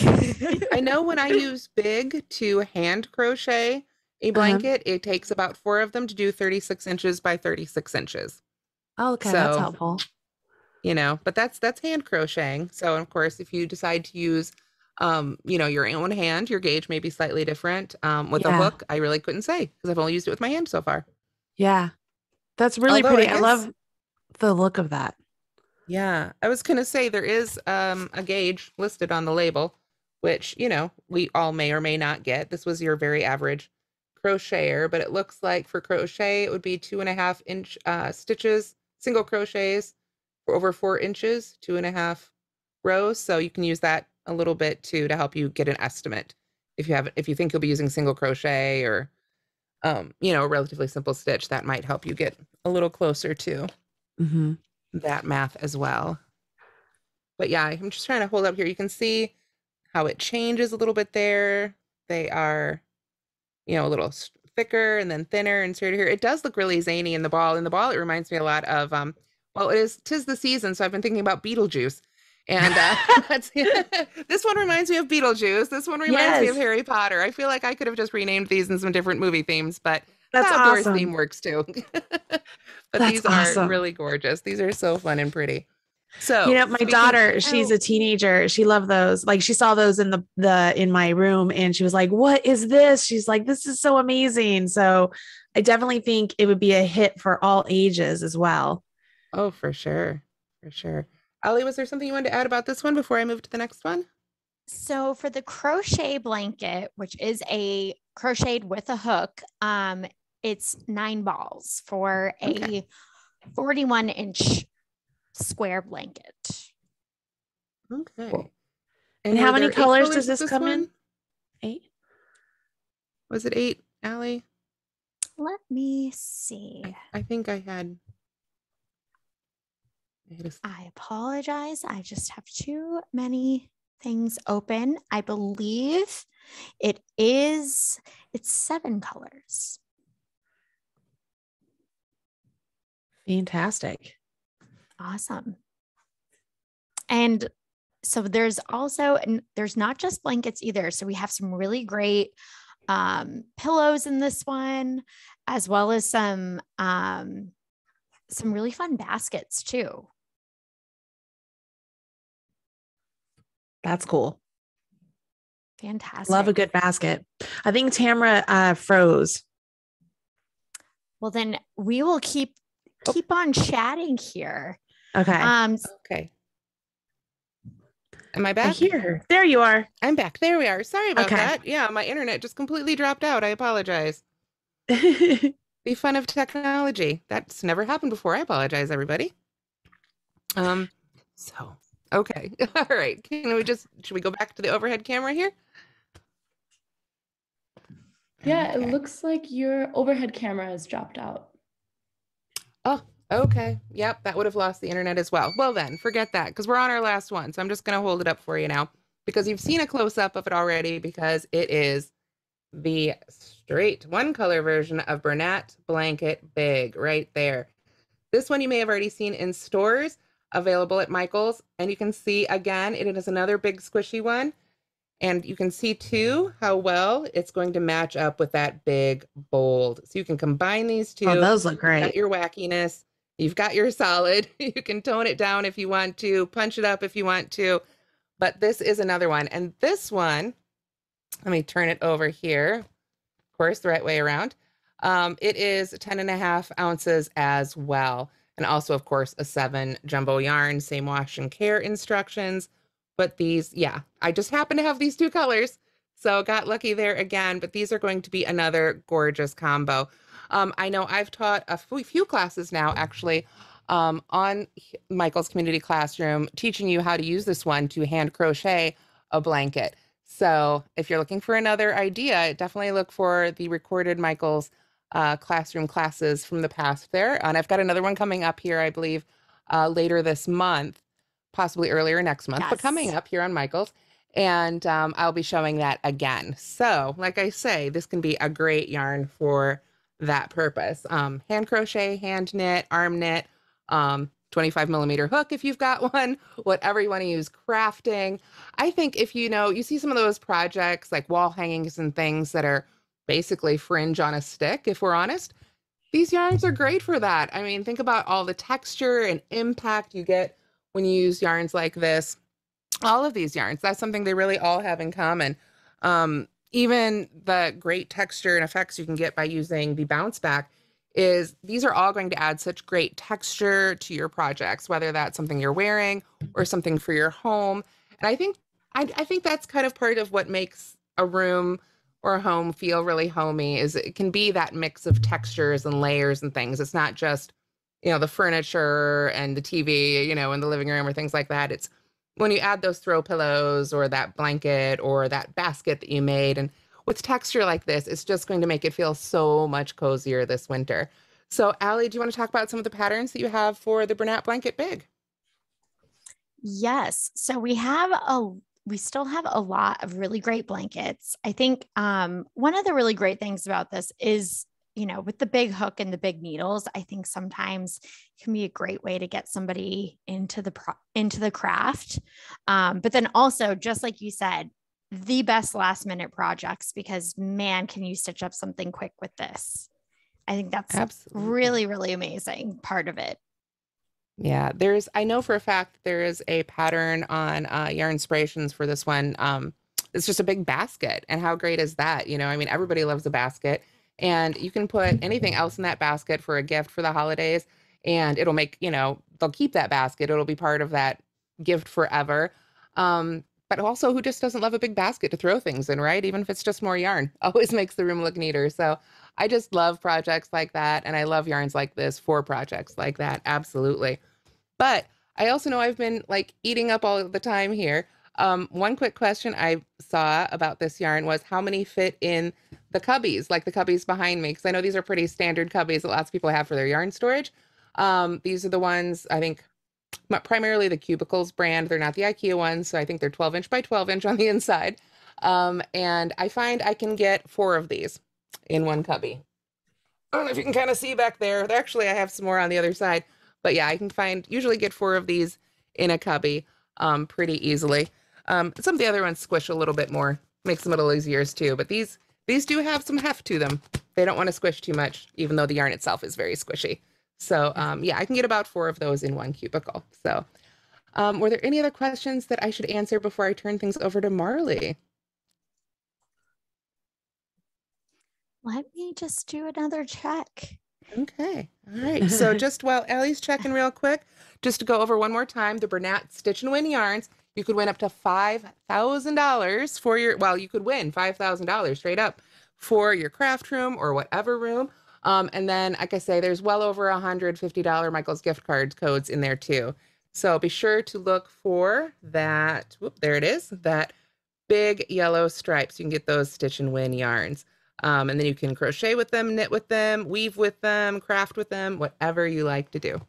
Speaker 3: I know when I use Big to hand crochet a blanket, it takes about 4 of them to do 36 inches by 36 inches.
Speaker 1: Oh, okay. So, that's helpful.
Speaker 3: But that's hand crocheting. So of course, if you decide to use, your own hand, your gauge may be slightly different. With a hook, I really couldn't say because I've only used it with my hand so far.
Speaker 1: Yeah. That's really pretty. I love the look of that.
Speaker 3: Yeah. I was going to say there is a gauge listed on the label, which, we all may or may not get. This was your very average crocheter, but it looks like for crochet, it would be 2.5-inch stitches, single crochets, for over 4 inches, 2.5 rows. So you can use that a little bit too to help you get an estimate. If you think you'll be using single crochet or, a relatively simple stitch, that might help you get a little closer to that math as well. But yeah, I'm just trying to hold up here. You can see how it changes a little bit there. They are, a little thicker and then thinner and straighter here. It does look really zany in the ball. In the ball, it reminds me a lot of, well, 'tis the season, so I've been thinking about Beetlejuice. And this one reminds me of Beetlejuice. This one reminds me of Harry Potter. I feel like I could have just renamed these in some different movie themes, but
Speaker 1: that's
Speaker 3: the outdoors
Speaker 1: awesome.
Speaker 3: theme works too. But these are really gorgeous. These are so fun and pretty. So,
Speaker 1: my daughter, she's a teenager. She loved those. Like she saw those in in my room and she was like, "What is this?" She's like, "This is so amazing." So I definitely think it would be a hit for all ages as well.
Speaker 3: Oh, for sure. For sure. Allie, was there something you wanted to add about this one before I move to the next one?
Speaker 2: So for the crochet blanket, which is a crocheted with a hook, it's 9 balls for a 41-inch square blanket.
Speaker 3: Okay.
Speaker 1: Cool. And how many colors does this come in? 8?
Speaker 3: Was it 8, Allie?
Speaker 2: Let me see.
Speaker 3: I think I had.
Speaker 2: I apologize. I just have too many things open. I believe it's 7 colors.
Speaker 1: Fantastic.
Speaker 2: Awesome. And so there's not just blankets either. So we have some really great pillows in this one, as well as some really fun baskets too.
Speaker 1: That's cool.
Speaker 2: Fantastic.
Speaker 1: Love a good basket. I think Tamara froze.
Speaker 2: Well, then we will keep on chatting here.
Speaker 1: Okay.
Speaker 3: Okay. Am I back?
Speaker 1: I hear her. There you are.
Speaker 3: I'm back. There we are. Sorry about that. Yeah, my internet just completely dropped out. I apologize. The fun of technology. That's never happened before. I apologize, everybody. So, okay. All right. Should we go back to the overhead camera here?
Speaker 4: Yeah,
Speaker 3: Okay.
Speaker 4: it looks like your overhead camera has dropped out.
Speaker 3: Oh, okay. Yep, that would have lost the internet as well. Well then, forget that, because we're on our last one. So I'm just going to hold it up for you now, because you've seen a close-up of it already, because it is the straight one color version of Bernat Blanket Big right there. This one you may have already seen in stores, available at Michael's, and you can see again, it is another big squishy one. And you can see too how well it's going to match up with that big bold. So you can combine these two.
Speaker 1: Oh, those look
Speaker 3: You've
Speaker 1: great.
Speaker 3: got your wackiness. You've got your solid. You can tone it down if you want to, punch it up if you want to. But this is another one. And this one, let me turn it over here. Of course, the right way around. It is 10.5 ounces as well. And also, of course, a 7 jumbo yarn, same wash and care instructions. But these, yeah, I just happen to have these 2 colors. So got lucky there again, but these are going to be another gorgeous combo. I know I've taught a few classes now, actually, on Michael's Community Classroom, teaching you how to use this one to hand crochet a blanket. So if you're looking for another idea, definitely look for the recorded Michael's classroom classes from the past there. And I've got another one coming up here, I believe, later this month. Possibly earlier next month, but coming up here on Michael's. And I'll be showing that again. So like I say, this can be a great yarn for that purpose. Hand crochet, hand knit, arm knit, 25mm hook if you've got one, whatever you want to use, crafting. I think if you see some of those projects like wall hangings and things that are basically fringe on a stick, if we're honest, these yarns are great for that. I mean, think about all the texture and impact you get when you use yarns like this. All of these yarns, that's something they really all have in common. Even the great texture and effects you can get by using the bounce back is these are all going to add such great texture to your projects, whether that's something you're wearing or something for your home. And I think that's kind of part of what makes a room or a home feel really homey, is it can be that mix of textures and layers and things. It's not just the furniture and the TV, in the living room or things like that. It's when you add those throw pillows or that blanket or that basket that you made, and with texture like this, it's just going to make it feel so much cozier this winter. So Allie, do you want to talk about some of the patterns that you have for the Bernat Blanket Big?
Speaker 2: Yes. So we still have a lot of really great blankets. I think one of the really great things about this is, with the big hook and the big needles, I think sometimes it can be a great way to get somebody into the craft. But then also, just like you said, the best last minute projects, because man, can you stitch up something quick with this? I think that's
Speaker 3: Absolutely.
Speaker 2: really, really amazing part of it.
Speaker 3: Yeah, I know for a fact there is a pattern on Yarn Inspirations for this one. It's just a big basket. And how great is that? I mean, everybody loves a basket, and you can put anything else in that basket for a gift for the holidays, and it'll make, they'll keep that basket. It'll be part of that gift forever. But also, who just doesn't love a big basket to throw things in, right? Even if it's just more yarn, always makes the room look neater. So I just love projects like that. And I love yarns like this for projects like that. Absolutely. But I also know I've been eating up all the time here. One quick question I saw about this yarn was how many fit in the cubbies, like the cubbies behind me? Because I know these are pretty standard cubbies that lots of people have for their yarn storage. These are the ones, I think, primarily the Cubicles brand. They're not the IKEA ones, so I think they're 12-inch by 12-inch on the inside. And I find I can get 4 of these in one cubby. I don't know if you can kind of see back there. Actually, I have some more on the other side. But yeah, I can usually get 4 of these in a cubby pretty easily. Some of the other ones squish a little bit more, makes them a little easier too. But these do have some heft to them. They don't want to squish too much, even though the yarn itself is very squishy. So yeah, I can get about 4 of those in one cubicle. So were there any other questions that I should answer before I turn things over to Marley?
Speaker 2: Let me just do another check.
Speaker 3: Okay. All right. So just while Allie's checking real quick, just to go over one more time, the Bernat Stitch and Win yarns, you could win up to $5,000 for you could win $5,000 straight up for your craft room or whatever room. And then, like I say, there's well over $150 Michael's gift card codes in there too. So be sure to look for that. Whoop, there it is. That big yellow stripes. You can get those Stitch and Win yarns. And then you can crochet with them, knit with them, weave with them, craft with them, whatever you like to do.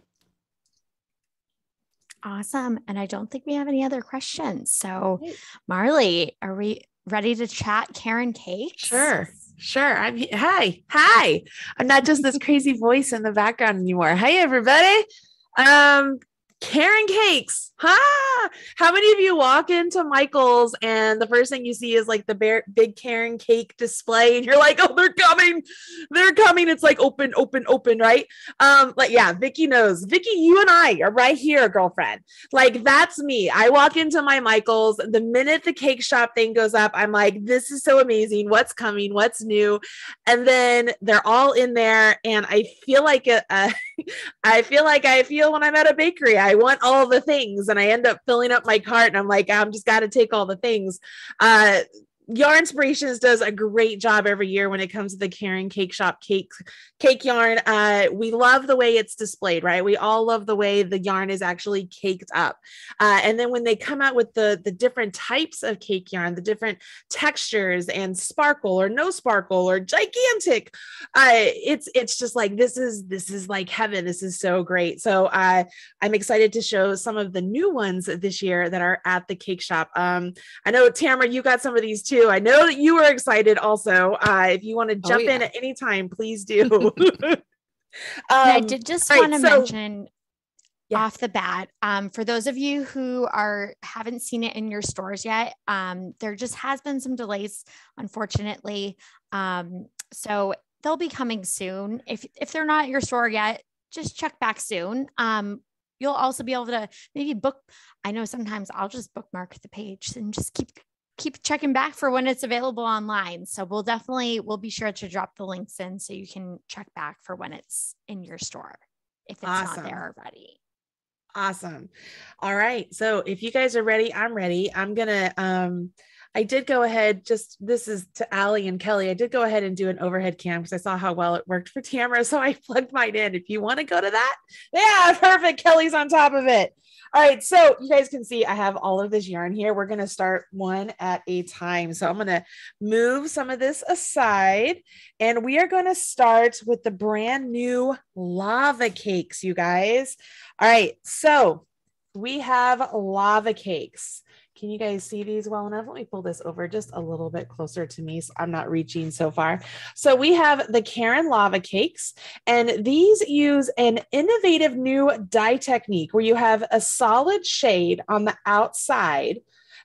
Speaker 2: Awesome. And I don't think we have any other questions. So Marley, are we ready to chat Caron cakes?
Speaker 1: Sure. Hi. I'm not just this crazy voice in the background anymore. Hi, everybody. Caron cakes. How many of you walk into Michael's and the first thing you see is like the big Caron cake display and you're like, oh, they're coming. It's like open, right? Like, yeah, Vicky knows. Vicky, you and I are right here, girlfriend. Like, that's me. I walk into my Michael's. The minute the cake shop thing goes up, I'm like, this is so amazing. What's coming? What's new? And then they're all in there. And I feel like I feel when I'm at a bakery. I want all the things and I end up filling up my cart and I'm like, I'm just got to take all the things. Yarn Inspirations does a great job every year when it comes to the Caron Cake Shop cake yarn. We love the way it's displayed, right? We all love the way the yarn is actually caked up. And then when they come out with the different types of cake yarn, the different textures and sparkle or no sparkle or gigantic, it's just like, this is like heaven. This is so great. So I'm excited to show some of the new ones this year that are at the cake shop. I know, Tamara, you got some of these too. I know that you were excited also. If you want to jump in at any time, please do.
Speaker 2: I did just want to mention off the bat, for those of you who haven't seen it in your stores yet, there just has been some delays, unfortunately. So they'll be coming soon. If they're not at your store yet, just check back soon. You'll also be able to maybe book. I know sometimes I'll just bookmark the page and just keep checking back for when it's available online. So we'll be sure to drop the links in so you can check back for when it's in your store if it's not there already.
Speaker 1: Awesome. All right. So if you guys are ready, I'm ready. I'm going to, I did go ahead, this is to Allie and Kelly. I did go ahead and do an overhead cam because I saw how well it worked for Tamara. So I plugged mine in. If you want to go to that. Yeah, perfect. Kelly's on top of it. All right, so you guys can see I have all of this yarn here. We're going to start one at a time. So I'm going to move some of this aside and we are going to start with the brand new lava cakes, you guys. All right, so we have lava cakes. Can you guys see these well enough? Let me pull this over just a little bit closer to me so I'm not reaching so far. So we have the Caron lava cakes, and these use an innovative new dye technique where you have a solid shade on the outside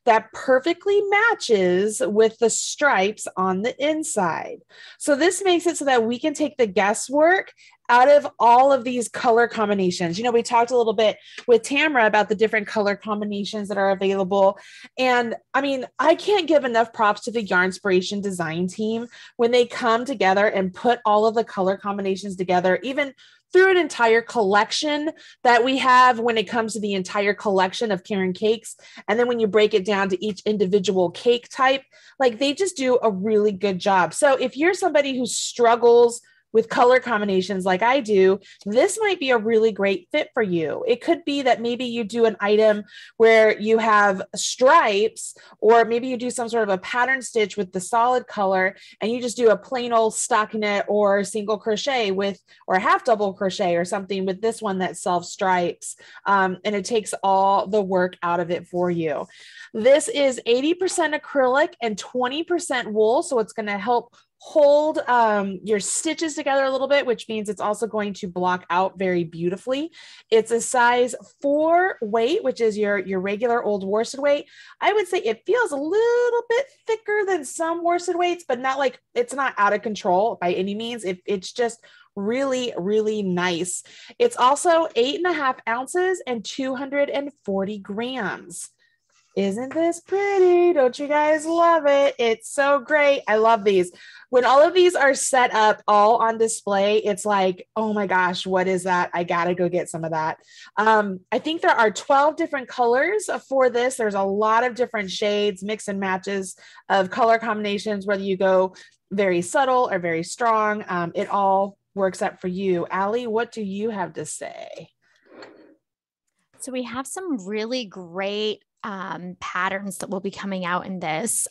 Speaker 1: that perfectly matches with the stripes on the inside. So this makes it so that we can take the guesswork out of all of these color combinations. You know, we talked a little bit with Tamara about the different color combinations that are available. And I mean, I can't give enough props to the Yarn Inspiration design team when they come together and put all of the color combinations together, even through an entire collection that we have when it comes to the entire collection of Caron cakes. And then when you break it down to each individual cake type, like they just do a really good job. So if you're somebody who struggles with color combinations like I do, this might be a really great fit for you. It could be that maybe you do an item where you have stripes, or maybe you do some sort of a pattern stitch with the solid color, and you just do a plain old stockinette or single crochet with, or half double crochet or something with this one that self stripes. And it takes all the work out of it for you. This is 80% acrylic and 20% wool. So it's going to help hold your stitches together a little bit, which means it's also going to block out very beautifully. It's a size 4 weight, which is your regular old worsted weight. I would say it feels a little bit thicker than some worsted weights, but not like, it's not out of control by any means. It's just really, really nice. It's also 8.5 ounces and 240 grams. Isn't this pretty? Don't you guys love it? It's so great. I love these. When all of these are set up all on display, it's like, oh my gosh, what is that? I got to go get some of that. I think there are 12 different colors for this. There's a lot of different shades, mix and matches of color combinations, whether you go very subtle or very strong. It all works out for you. Allie, what do you have to say?
Speaker 2: So we have some really great patterns that will be coming out in this.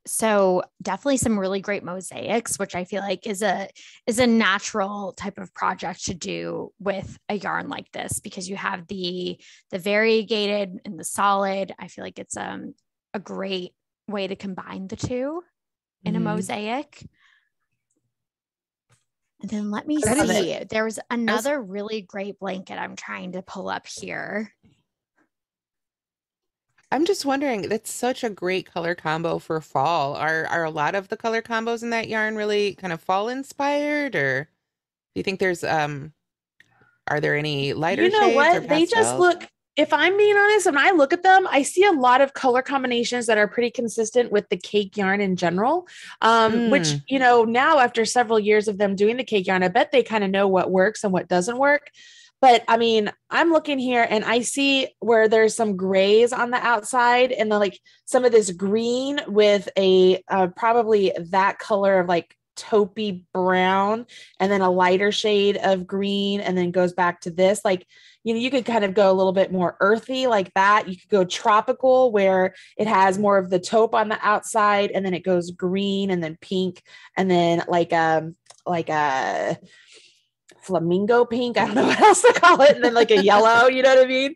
Speaker 2: So definitely some really great mosaics, which I feel like is a natural type of project to do with a yarn like this, because you have the variegated and the solid. I feel like it's a great way to combine the two in a mosaic. And then let me see. There was another really great blanket I'm trying to pull up here.
Speaker 3: I'm just wondering, that's such a great color combo for fall. Are a lot of the color combos in that yarn really kind of fall inspired, or do you think there's are there any lighter shades? You know what?
Speaker 1: They just look, if I'm being honest, when I look at them, I see a lot of color combinations that are pretty consistent with the cake yarn in general, which, you know, now after several years of them doing the cake yarn, I bet they kind of know what works and what doesn't work. But I mean, I'm looking here and I see where there's some grays on the outside, and then like some of this green with a probably that color of like taupey brown, and then a lighter shade of green, and then goes back to this. Like, you know, you could kind of go a little bit more earthy like that. You could go tropical where it has more of the taupe on the outside, and then it goes green and then pink, and then like a flamingo pink. I don't know what else to call it. And then like a yellow, you know what I mean?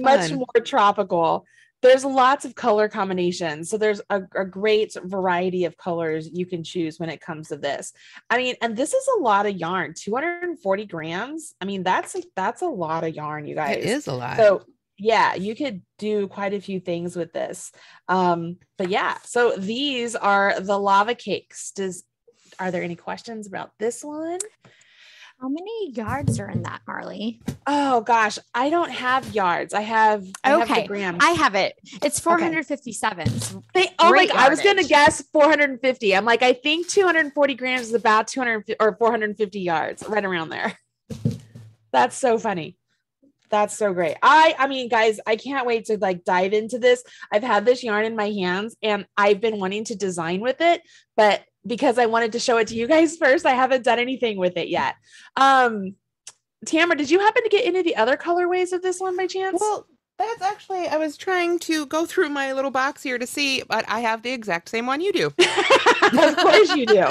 Speaker 1: Much more tropical. There's lots of color combinations. So there's a great variety of colors you can choose when it comes to this. I mean, and this is a lot of yarn, 240 grams. I mean, that's a lot of yarn, you guys.
Speaker 3: It is a lot.
Speaker 1: So yeah, you could do quite a few things with this. But yeah, so these are the lava cakes. Are there any questions about this one?
Speaker 2: How many yards are in that, Marley?
Speaker 1: Oh gosh, I don't have yards. I have the grams.
Speaker 2: I have it. It's 457.
Speaker 1: Okay. Oh my God, I was going to guess 450. I'm like, I think 240 grams is about 200 or 450 yards, right around there. That's so funny. That's so great. I mean, guys, I can't wait to like dive into this. I've had this yarn in my hands and I've been wanting to design with it, but because I wanted to show it to you guys first, I haven't done anything with it yet. Tamara, did you happen to get any of the other colorways of this one by chance?
Speaker 3: Well, that's actually, I was trying to go through my little box here to see, but I have the exact same one you do.
Speaker 1: Of course you do.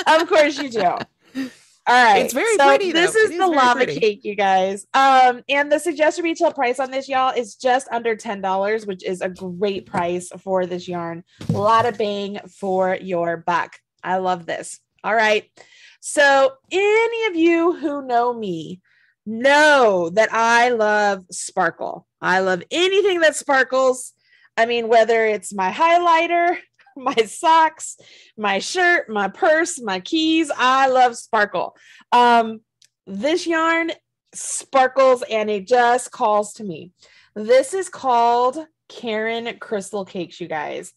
Speaker 1: Of course you do. All right.
Speaker 3: It's very pretty.
Speaker 1: This is the lava cake, you guys. And the suggested retail price on this, y'all, is just under $10, which is a great price for this yarn. A lot of bang for your buck. I love this. All right. So any of you who know me know that I love sparkle. I love anything that sparkles. I mean, whether it's my highlighter, my socks, my shirt, my purse, my keys, I love sparkle. This yarn sparkles and it just calls to me. This is called Caron Crystal Cakes, you guys.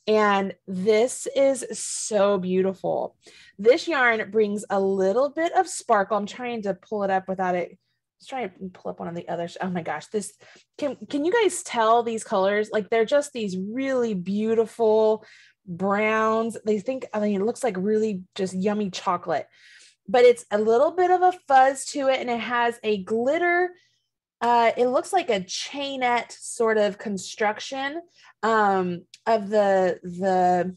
Speaker 1: And this is so beautiful. This yarn brings a little bit of sparkle. I'm trying to pull it up without it. Let's try to pull up one of the others. Oh my gosh, this can you guys tell these colors? Like they're just these really beautiful browns. I mean, it looks like really just yummy chocolate. but it's a little bit of a fuzz to it, and it has a glitter. It looks like a chainette sort of construction of the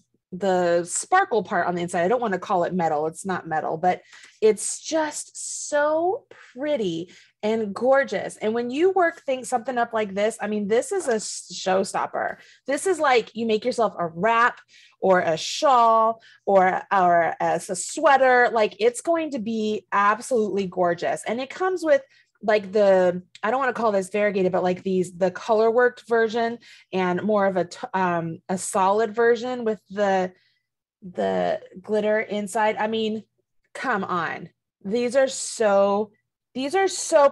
Speaker 1: sparkle part on the inside. I don't want to call it metal. It's not metal, but it's just so pretty and gorgeous. And when you work something up like this, I mean, this is a showstopper. This is like you make yourself a wrap or a shawl or a sweater. Like, it's going to be absolutely gorgeous. And it comes with like I don't want to call this variegated, but like the color worked version and more of a solid version with the glitter inside. I mean, come on. These are so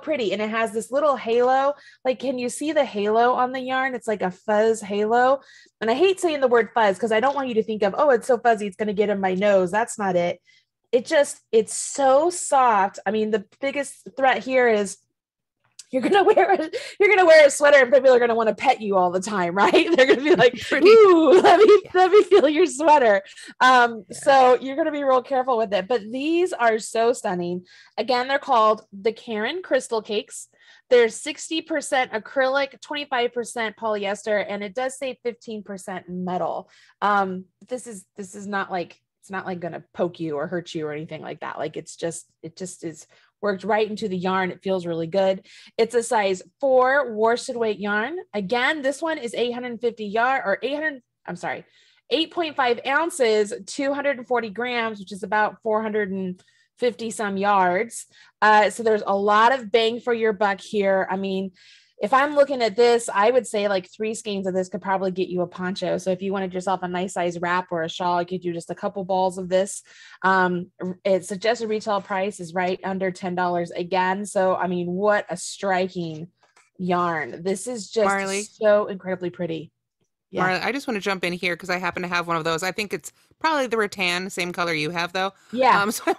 Speaker 1: pretty. And it has this little halo. Like, can you see the halo on the yarn? It's like a fuzz halo. And I hate saying the word fuzz because I don't want you to think of, oh, it's so fuzzy, it's going to get in my nose. That's not it. It's so soft. I mean, the biggest threat here is you're going to wear a sweater and people are going to want to pet you all the time, right? They're going to be like, ooh, let me feel your sweater. So you're going to be real careful with it, but these are so stunning. Again, they're called the Caron crystal cakes. They're 60% acrylic, 25% polyester, and it does say 15% metal. This is not like, it's not like going to poke you or hurt you or anything like that. Like, it just is worked right into the yarn. It feels really good. It's a size 4 worsted weight yarn. Again, this one is 8.5 ounces, 240 grams, which is about 450 some yards. So there's a lot of bang for your buck here. I mean, if I'm looking at this, I would say like 3 skeins of this could probably get you a poncho. So if you wanted yourself a nice size wrap or a shawl, you could do just a couple balls of this. Its suggested retail price is right under $10 again. So, I mean, what a striking yarn. This is just
Speaker 3: Marley,
Speaker 1: so incredibly pretty.
Speaker 3: Yeah. Marley, I just want to jump in here because I happen to have one of those. I think it's probably the rattan, same color you have though.
Speaker 1: Yeah.
Speaker 3: So I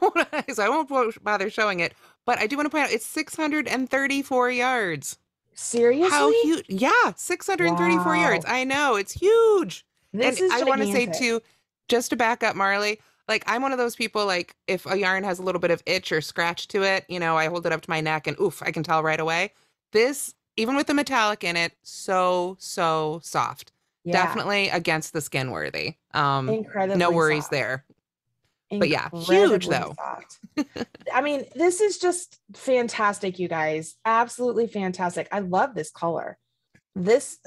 Speaker 3: won't bother showing it, but I do want to point out it's 634 yards.
Speaker 1: Seriously?
Speaker 3: How huge? Yeah, 634 yards. I know, it's huge.
Speaker 1: This is
Speaker 3: I want to say too, just to back up Marley, like, I'm one of those people, like, if a yarn has a little bit of itch or scratch to it, you know, I hold it up to my neck and oof, I can tell right away. This, even with the metallic in it, so soft. Yeah. Definitely against the skin worthy. Incredibly no worries soft. There. But yeah, huge though.
Speaker 1: I mean, this is just fantastic, you guys. Absolutely fantastic. I love this color. This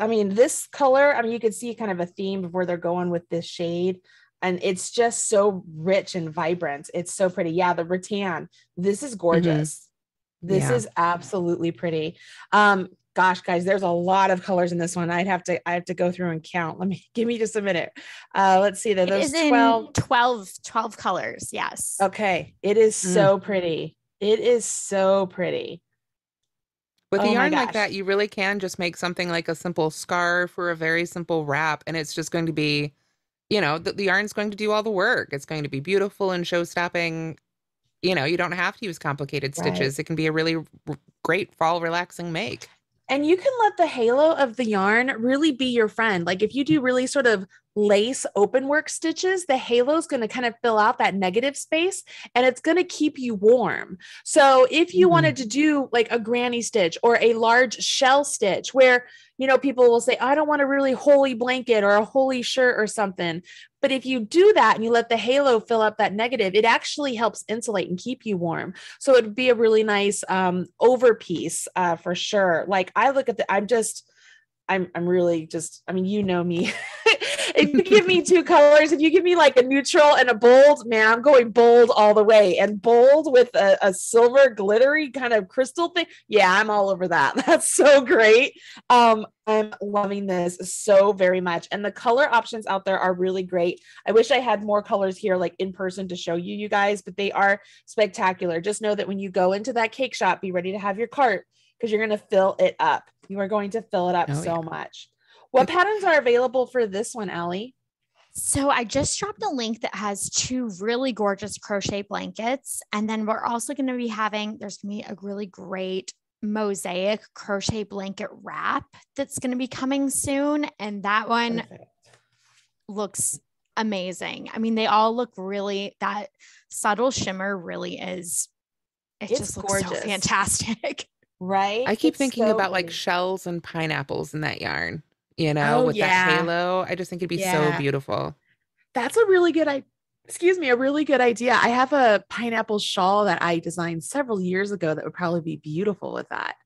Speaker 1: color, I mean, you can see kind of a theme of where they're going with this shade. And it's just so rich and vibrant. It's so pretty. Yeah, the rattan. This is gorgeous. Mm-hmm. This is absolutely pretty. Gosh, guys, there's a lot of colors in this one. I have to go through and count. Give me just a minute. Let's see. There's
Speaker 2: 12 colors. Yes.
Speaker 1: Okay. It is so pretty. It is so pretty.
Speaker 3: With a yarn like that, you really can just make something like a simple scarf or a very simple wrap. And it's just going to be, you know, the yarn's going to do all the work. It's going to be beautiful and show-stopping. You know, you don't have to use complicated stitches. Right. It can be a really great fall relaxing make.
Speaker 1: And you can let the halo of the yarn really be your friend. Like, if you do really sort of lace open work stitches, the halo is going to kind of fill out that negative space and it's going to keep you warm. So if you wanted to do like a granny stitch or a large shell stitch where, you know, people will say, I don't want a really holey blanket or a holey shirt or something. But if you do that and you let the halo fill up that negative, it actually helps insulate and keep you warm. So it'd be a really nice overpiece for sure. Like, I look at I'm really just, I mean, you know me. If you give me 2 colors, if you give me like a neutral and a bold, man, I'm going bold all the way. And bold with a silver glittery kind of crystal thing. Yeah, I'm all over that. That's so great. I'm loving this so very much. And the color options out there are really great. I wish I had more colors here, like in person to show you guys, but they are spectacular. Just know that when you go into that cake shop, be ready to have your cart because you're going to fill it up. You are going to fill it up much. What patterns are available for this one, Allie?
Speaker 2: So I just dropped a link that has 2 really gorgeous crochet blankets. And then we're also going to be there's going to be a really great mosaic crochet blanket wrap that's going to be coming soon. And that one looks amazing. I mean, they all look really, that subtle shimmer really is, it
Speaker 1: It's
Speaker 2: just looks
Speaker 1: gorgeous.
Speaker 2: so fantastic.
Speaker 1: Right?
Speaker 3: I keep
Speaker 1: It's
Speaker 3: thinking
Speaker 1: so
Speaker 3: about like
Speaker 1: pretty.
Speaker 3: shells and pineapples in that yarn, you know,
Speaker 1: Oh,
Speaker 3: with that
Speaker 1: yeah.
Speaker 3: halo. I just think it'd be so
Speaker 1: Yeah.
Speaker 3: beautiful.
Speaker 1: That's a really good a really good idea. I have a pineapple shawl that I designed several years ago that would probably be beautiful with that.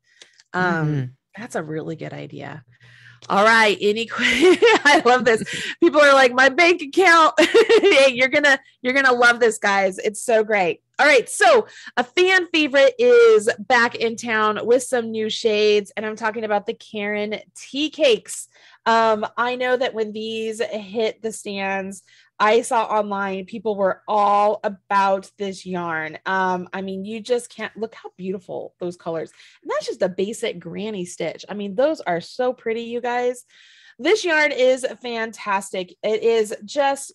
Speaker 1: That's a really good idea. All right. I love this. People are like, my bank account. Hey, you're gonna love this, guys. It's so great. All right. So a fan favorite is back in town with some new shades, and I'm talking about the Caron tea cakes. I know that when these hit the stands, I saw online people were all about this yarn. I mean, you just can't look how beautiful those colors. And that's just a basic granny stitch. I mean, those are so pretty, you guys. This yarn is fantastic. It is just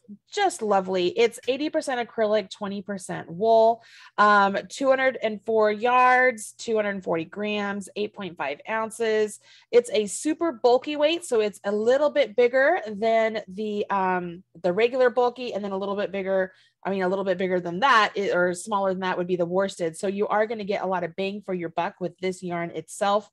Speaker 1: lovely. It's 80% acrylic, 20% wool, 204 yards, 240 grams, 8.5 ounces. It's a super bulky weight, so it's a little bit bigger than the regular bulky, and then a little bit bigger. I mean, a little bit bigger than that, or smaller than that would be the worsted. So you are going to get a lot of bang for your buck with this yarn itself.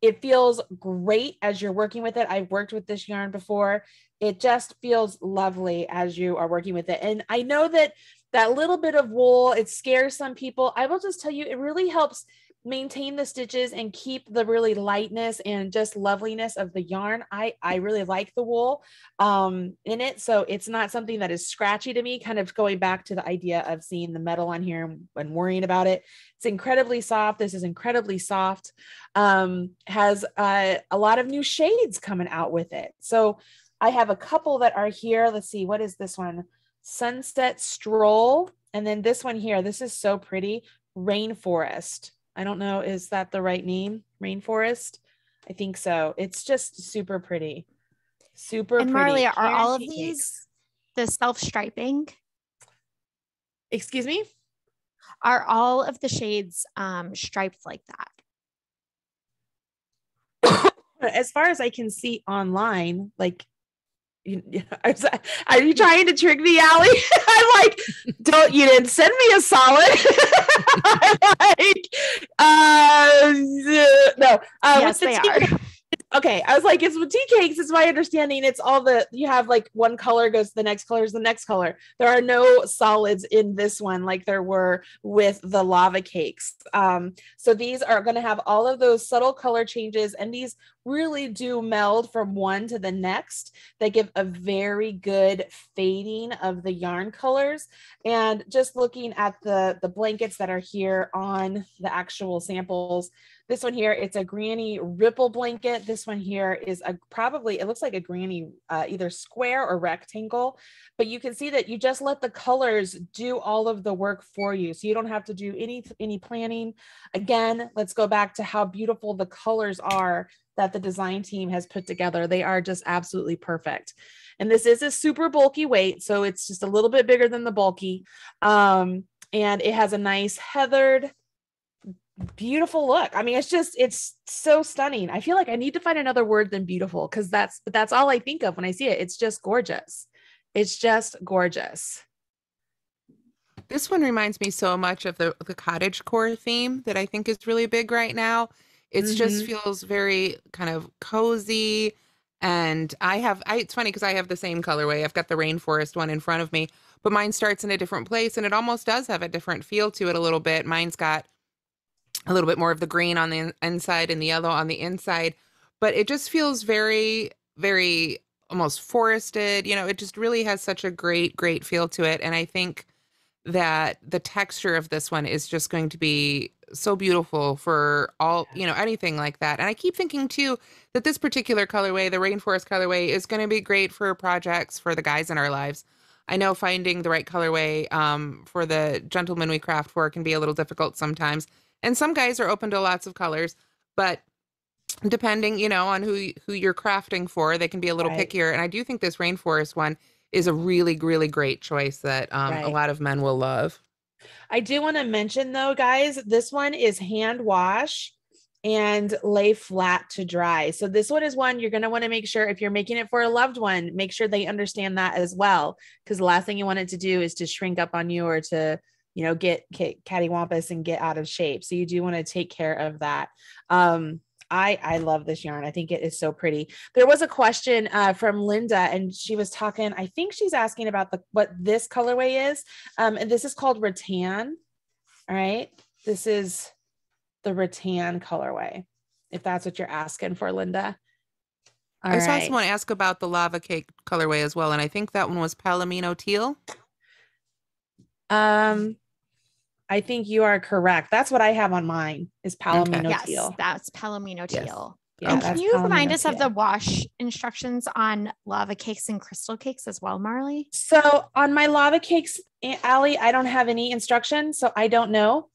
Speaker 1: It feels great as you're working with it. I've worked with this yarn before. It just feels lovely as you are working with it. And I know that that little bit of wool, it scares some people. I will just tell you, it really helps maintain the stitches and keep the really lightness and just loveliness of the yarn. I really like the wool in it. So it's not something that is scratchy to me, kind of going back to the idea of seeing the metal on here and worrying about it. It's incredibly soft. This is incredibly soft. Has a lot of new shades coming out with it. So I have a couple that are here. Let's see, what is this one? Sunset Stroll. And then this one here, this is so pretty. Rainforest. I don't know, is that the right name? Rainforest? I think so. It's just super pretty. Super
Speaker 2: and
Speaker 1: pretty.
Speaker 2: Marley, are
Speaker 1: Caron
Speaker 2: all of
Speaker 1: tea
Speaker 2: these
Speaker 1: cakes.
Speaker 2: the self-striping?
Speaker 1: Excuse me?
Speaker 2: Are all of the shades striped like
Speaker 1: that? As far as I can see online, like, are you trying to trick me, Allie? I'm like, you didn't send me a solid. I'm like, no.
Speaker 2: Yes, they are.
Speaker 1: Okay, I was like, it's with tea cakes. It's my understanding. It's all you have like one color goes to the next color is the next color. There are no solids in this one like there were with the lava cakes. So these are going to have all of those subtle color changes, and these really do meld from one to the next. They give a very good fading of the yarn colors. And just looking at the blankets that are here on the actual samples, this one here, it's a granny ripple blanket. This one here is it looks like a granny either square or rectangle, but you can see that you just let the colors do all of the work for you. So you don't have to do any planning. Again, let's go back to how beautiful the colors are that the design team has put together. They are just absolutely perfect. And this is a super bulky weight, so it's just a little bit bigger than the bulky. And it has a nice heathered, beautiful look. I mean, it's so stunning. I feel like I need to find another word than beautiful, because that's all I think of when I see it. It's just gorgeous. It's just gorgeous.
Speaker 3: This one reminds me so much of the cottage core theme that I think is really big right now. It just feels very kind of cozy. And it's funny because I have the same colorway. I've got the rainforest one in front of me, but mine starts in a different place, and it almost does have a different feel to it a little bit. Mine's got a little bit more of the green on the inside and the yellow on the inside, but it just feels very, very almost forested. You know, it just really has such a great, great feel to it. And I think that the texture of this one is just going to be so beautiful for all, anything like that. And I keep thinking too, that this particular colorway, the rainforest colorway, is going to be great for projects for the guys in our lives. I know finding the right colorway for the gentleman we craft for can be a little difficult sometimes. And some guys are open to lots of colors, but depending, on who you're crafting for, they can be a little pickier. And I do think this rainforest one is a really, really great choice that a lot of men will love.
Speaker 1: I do want to mention though, guys, this one is hand wash. and lay flat to dry. So this one is one you're going to want to make sure if you're making it for a loved one, make sure they understand that as well. Because the last thing you want it to do is to shrink up on you or to, get cattywampus and get out of shape. So you do want to take care of that. I love this yarn. I think it is so pretty. There was a question from Linda, and she was talking, I think she's asking about what this colorway is. And this is called Rattan. All right. This is the Rattan colorway, if that's what you're asking for, Linda.
Speaker 3: I saw someone ask about the lava cake colorway as well, and I think that one was Palomino teal.
Speaker 1: I think you are correct. That's what I have on mine is Palomino teal.
Speaker 2: Yes, that's Palomino teal.
Speaker 1: Yeah,
Speaker 2: and can you remind us of the wash instructions on lava cakes and crystal cakes as well, Marley?
Speaker 1: So on my lava cakes, Allie, I don't have any instructions, so I don't know.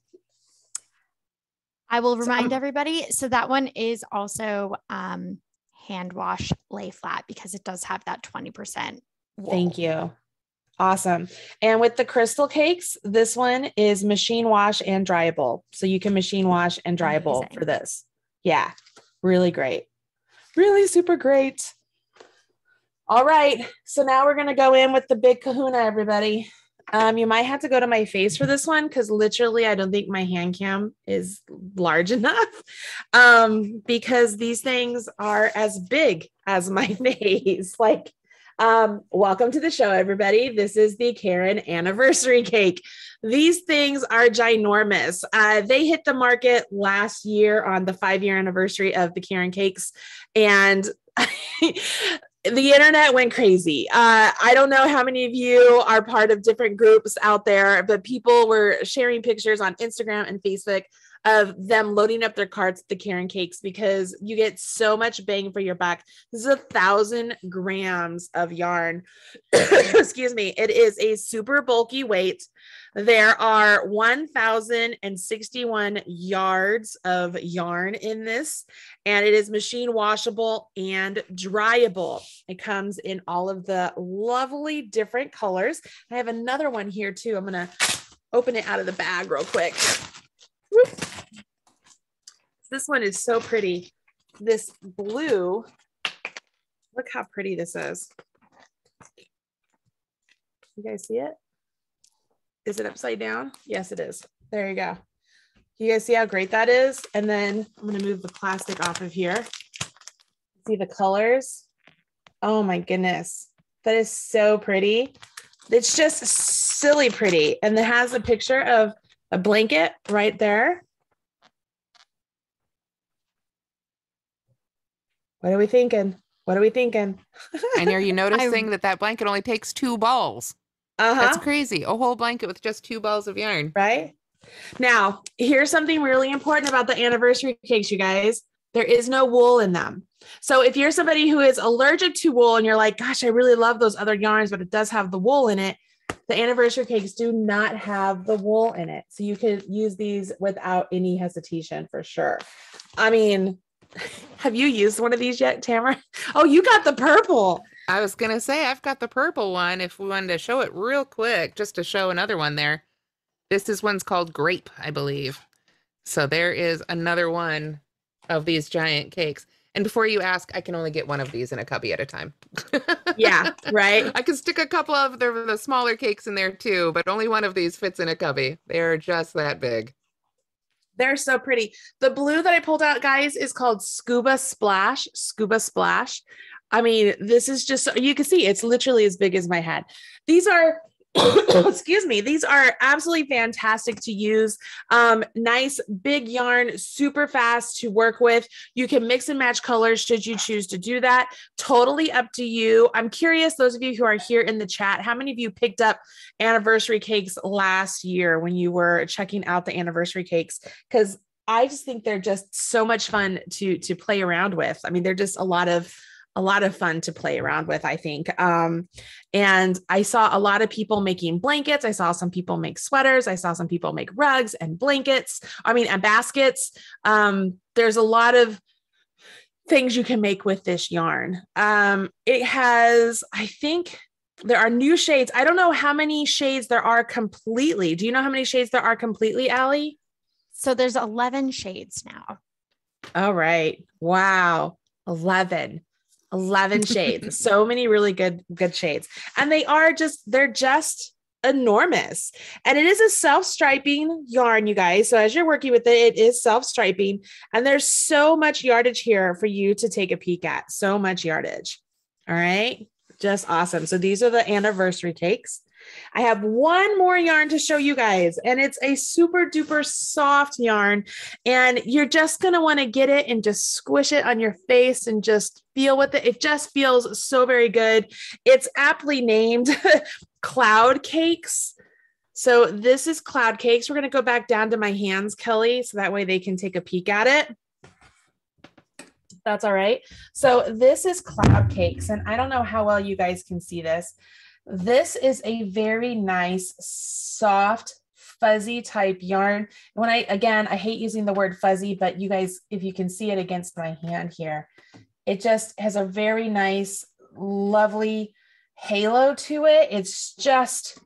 Speaker 2: I will remind everybody. So that one is also hand wash, lay flat, because it does have that 20% wool.
Speaker 1: Thank you. Awesome. And with the crystal cakes, this one is machine wash and dryable. So you can machine wash and dryable for this. Yeah, really great. Really super great. All right. So now we're going to go in with the big kahuna, everybody. You might have to go to my face for this one because literally I don't think my hand cam is large enough because these things are as big as my face. Welcome to the show, everybody. This is the Caron anniversary cake. These things are ginormous. They hit the market last year on the 5-year anniversary of the Caron cakes, and the internet went crazy. I don't know how many of you are part of different groups out there, but people were sharing pictures on Instagram and Facebook of them loading up their carts with the Caron cakes because you get so much bang for your buck. This is 1,000 grams of yarn. Excuse me. It is a super bulky weight. There are 1,061 yards of yarn in this, and it is machine washable and dryable. It comes in all of the lovely different colors. I have another one here too. I'm going to open it out of the bag real quick. Whoop. This one is so pretty. This blue, look how pretty this is. You guys see it? Is it upside down? Yes, it is. There you go. You guys see how great that is? And then I'm going to move the plastic off of here. See the colors? Oh my goodness. That is so pretty. It's just silly pretty. And it has a picture of a blanket right there. What are we thinking? What are we thinking?
Speaker 3: And are you noticing that blanket only takes 2 balls? That's crazy. A whole blanket with just 2 balls of yarn.
Speaker 1: Right? Now, here's something really important about the anniversary cakes, you guys. There is no wool in them. So if you're somebody who is allergic to wool and you're like, gosh, I really love those other yarns, but it does have the wool in it, the anniversary cakes do not have the wool in it. So you could use these without any hesitation for sure. I mean, have you used one of these yet, Tamara? Oh, you got the purple.
Speaker 3: I was going to say, I've got the purple one. If we wanted to show it real quick, just to show another one there. One's called Grape, I believe. So there is another one of these giant cakes. And before you ask, I can only get one of these in a cubby at a time.
Speaker 1: Yeah, right.
Speaker 3: I can stick a couple of the smaller cakes in there too, but only one of these fits in a cubby. They're just that big.
Speaker 1: They're so pretty. The blue that I pulled out, guys, is called Scuba Splash. Scuba Splash. I mean, this is just, you can see it's literally as big as my head. These are, excuse me, these are absolutely fantastic to use. Nice big yarn, super fast to work with. You can mix and match colors should you choose to do that. Totally up to you. I'm curious, those of you who are here in the chat, how many of you picked up anniversary cakes last year when you were checking out the anniversary cakes? Because I just think they're just so much fun to play around with. I mean, they're just a lot of fun to play around with, I think. And I saw a lot of people making blankets. I saw some people make sweaters. I saw some people make rugs and blankets. And baskets. There's a lot of things you can make with this yarn. It has, I think there are new shades. I don't know how many shades there are completely. Do you know how many shades there are completely, Allie?
Speaker 2: So there's 11 shades now.
Speaker 1: All right. Wow. 11 shades. So many really good shades. And they're just enormous. And it is a self-striping yarn, you guys. So as you're working with it, it is self-striping. And there's so much yardage here for you to take a peek at. So much yardage. All right. Just awesome. So these are the anniversary cakes. I have one more yarn to show you guys, and it's a super duper soft yarn, and you're just going to want to get it and just squish it on your face and just feel with it. It just feels so very good. It's aptly named Cloud Cakes. So this is Cloud Cakes. We're going to go back down to my hands, Kelly, so that way they can take a peek at it. That's all right. So this is Cloud Cakes, and I don't know how well you guys can see this. This is a very nice, soft, fuzzy type yarn. When I hate using the word fuzzy, but you guys, if you can see it against my hand here, it just has a very nice, lovely halo to it. It's just,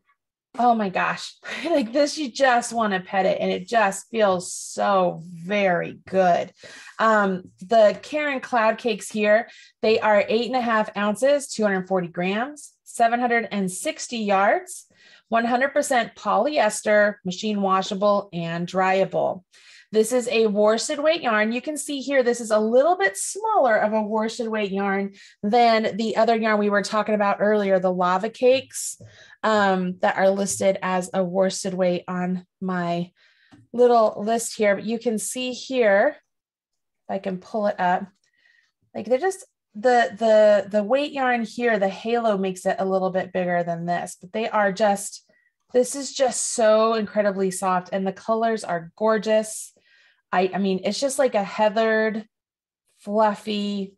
Speaker 1: oh my gosh, like this, you just want to pet it, and it just feels so very good. The Caron Cloud Cakes here, they are 8.5 ounces, 240 grams, 760 yards, 100% polyester, machine washable, and dryable. This is a worsted weight yarn. You can see here, this is a little bit smaller of a worsted weight yarn than the other yarn we were talking about earlier, the lava cakes that are listed as a worsted weight on my little list here. But you can see here, if I can pull it up, like they're just, the weight yarn here, the halo makes it a little bit bigger than this, but they are just, this is just so incredibly soft, and the colors are gorgeous. I mean, it's just like a heathered, fluffy,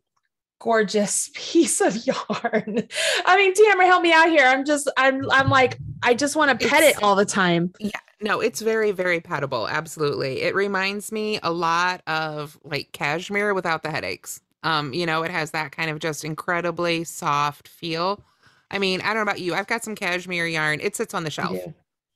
Speaker 1: gorgeous piece of yarn. I mean, Tamara, help me out here. I'm like, I just want to pet it all the time.
Speaker 3: Yeah, no, it's very, very pettable. Absolutely. It reminds me a lot of like cashmere without the headaches. It has that kind of just incredibly soft feel. I mean, I don't know about you. I've got some cashmere yarn. It sits on the shelf.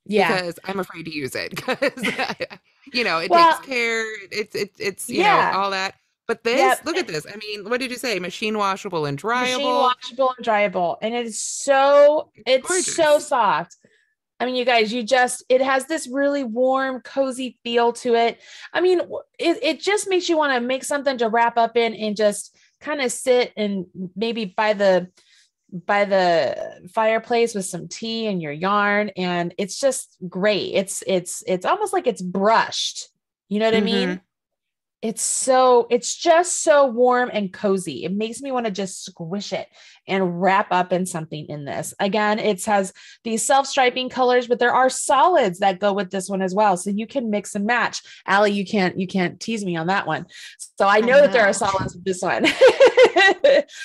Speaker 1: Yeah.
Speaker 3: Because I'm afraid to use it because, it takes care. It's all that. But this, look at this. I mean, what did you say? Machine washable and dryable.
Speaker 1: Machine washable and dryable. And it's so soft. I mean, you guys, it has this really warm, cozy feel to it. I mean, it just makes you want to make something to wrap up in and just kind of sit and maybe by the fireplace with some tea and your yarn. And it's just great. It's almost like it's brushed. You know what I mean? It's just so warm and cozy. It makes me want to just squish it and wrap up in something in this. Again, it has these self-striping colors, but there are solids that go with this one as well. So you can mix and match. Allie, you can't tease me on that one. So I know that there are solids with this one.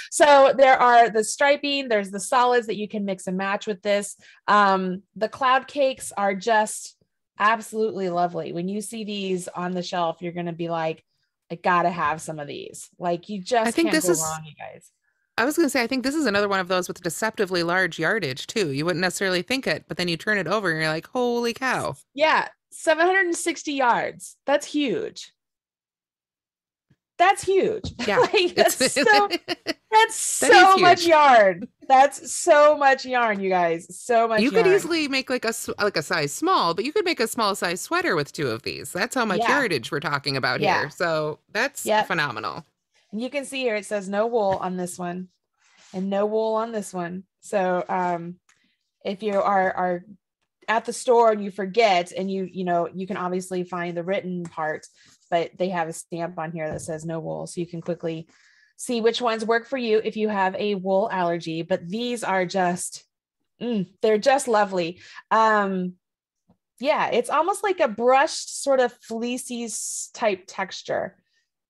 Speaker 1: So there are the striping, there's the solids that you can mix and match with this. The cloud cakes are just absolutely lovely. When you see these on the shelf, you're going to be like, I gotta have some of these. Like you just can't go wrong, you guys.
Speaker 3: I was going to say, I think this is another one of those with deceptively large yardage too. You wouldn't necessarily think it, but then you turn it over and you're like, holy cow.
Speaker 1: Yeah. 760 yards. That's huge. That's huge.
Speaker 3: Yeah.
Speaker 1: Like, that's so much yarn. That's so much yarn, you guys. So much.
Speaker 3: You could easily make like a size small, but you could make a small size sweater with 2 of these. That's how much yardage we're talking about here. So that's phenomenal.
Speaker 1: And you can see here, it says no wool on this one and no wool on this one. So if you are at the store and you forget, and you can obviously find the written part, but they have a stamp on here that says no wool. So you can quickly see which ones work for you if you have a wool allergy. But these are just, they're just lovely. It's almost like a brushed sort of fleecy type texture.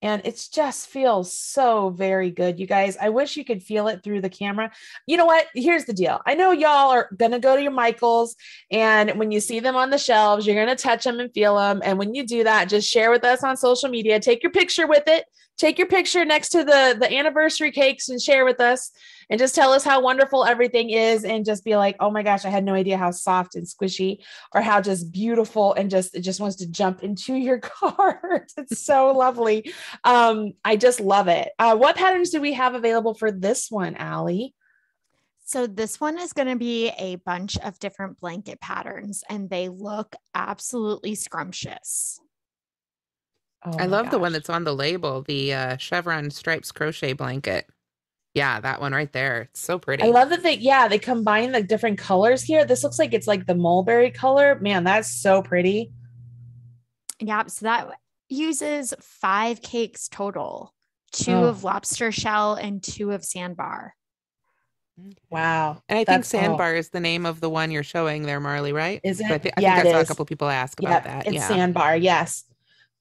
Speaker 1: And it just feels so very good, you guys. I wish you could feel it through the camera. You know what? Here's the deal. I know y'all are going to go to your Michaels, and when you see them on the shelves, you're going to touch them and feel them. And when you do that, just share with us on social media. Take your picture with it. take your picture next to the anniversary cakes and share with us and just tell us how wonderful everything is and just be like, oh my gosh, I had no idea how soft and squishy or how just beautiful and it just wants to jump into your cart. It's so lovely. I just love it. What patterns do we have available for this one, Allie?
Speaker 2: So this one is going to be a bunch of different blanket patterns and they look absolutely scrumptious.
Speaker 3: Oh I love the one that's on the label, the Chevron stripes crochet blanket. Yeah, that one right there. It's so pretty.
Speaker 1: I love that they combine the different colors here. This looks like it's like the mulberry color. Man, that's so pretty.
Speaker 2: Yeah, so that uses 5 cakes total, 2 of lobster shell and 2 of sandbar.
Speaker 1: Wow.
Speaker 3: And I think sandbar is the name of the one you're showing there, Marley, right?
Speaker 1: Is it?
Speaker 3: So I think I saw a couple people ask about that.
Speaker 1: It's sandbar. Yes.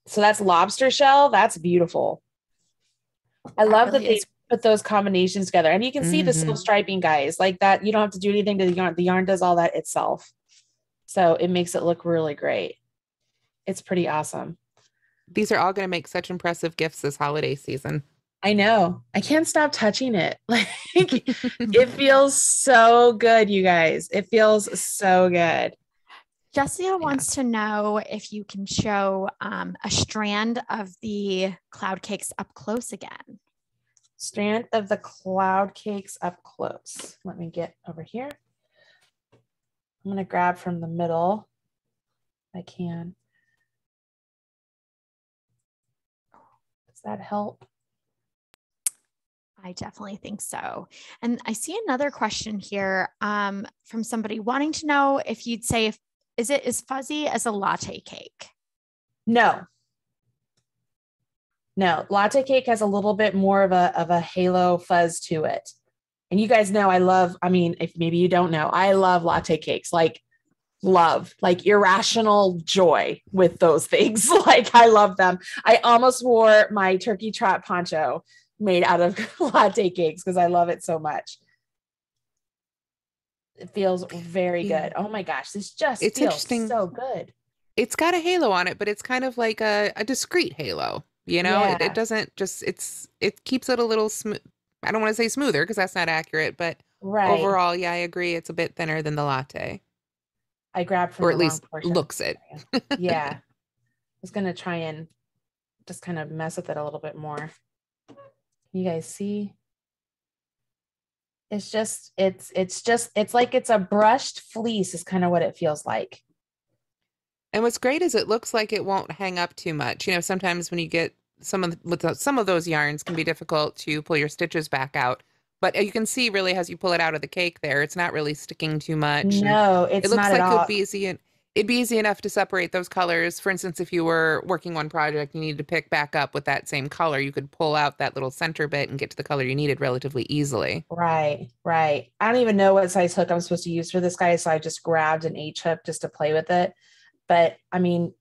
Speaker 1: So that's lobster shell. That's beautiful. I love that they put those combinations together. And you can see the silk striping, guys, like that. You don't have to do anything to the yarn. The yarn does all that itself. So it makes it look really great. It's pretty awesome.
Speaker 3: These are all going to make such impressive gifts this holiday season.
Speaker 1: I know. I can't stop touching it. Like it feels so good, you guys. It feels so good.
Speaker 2: Jessica wants to know if you can show a strand of the cloud cakes up close again.
Speaker 1: Strand of the cloud cakes up close. Let me get over here. I'm going to grab from the middle if I can. Does that help?
Speaker 2: I definitely think so. And I see another question here from somebody wanting to know if you'd say, is it as fuzzy as a latte cake?
Speaker 1: No. Latte cake has a little bit more of a halo fuzz to it. And you guys know if maybe you don't know, I love latte cakes, like irrational joy with those things. Like I love them. I almost wore my turkey trot poncho made out of latte cakes because I love it so much. It feels very good. Oh my gosh, this just feels so good.
Speaker 3: It's got a halo on it, but it's kind of like a discreet halo. You know, it doesn't just, it keeps it a little smooth. I don't want to say smoother because that's not accurate, but overall, yeah, I agree. It's a bit thinner than the latte.
Speaker 1: I grabbed from
Speaker 3: or at least looks it.
Speaker 1: Yeah. I was going to try and just kind of mess with it a little bit more. You guys see? It's like it's a brushed fleece is kind of what it feels like.
Speaker 3: And what's great is it looks like it won't hang up too much. You know, sometimes when you get some of those yarns can be difficult to pull your stitches back out. But you can see really as you pull it out of the cake there, it's not really sticking too much.
Speaker 1: No, it's not at all. It looks like
Speaker 3: it'd be easy enough to separate those colors. For instance, if you were working one project, you needed to pick back up with that same color, you could pull out that little center bit and get to the color you needed relatively easily.
Speaker 1: Right. I don't even know what size hook I'm supposed to use for this guy, so I just grabbed an H hook just to play with it. But I mean,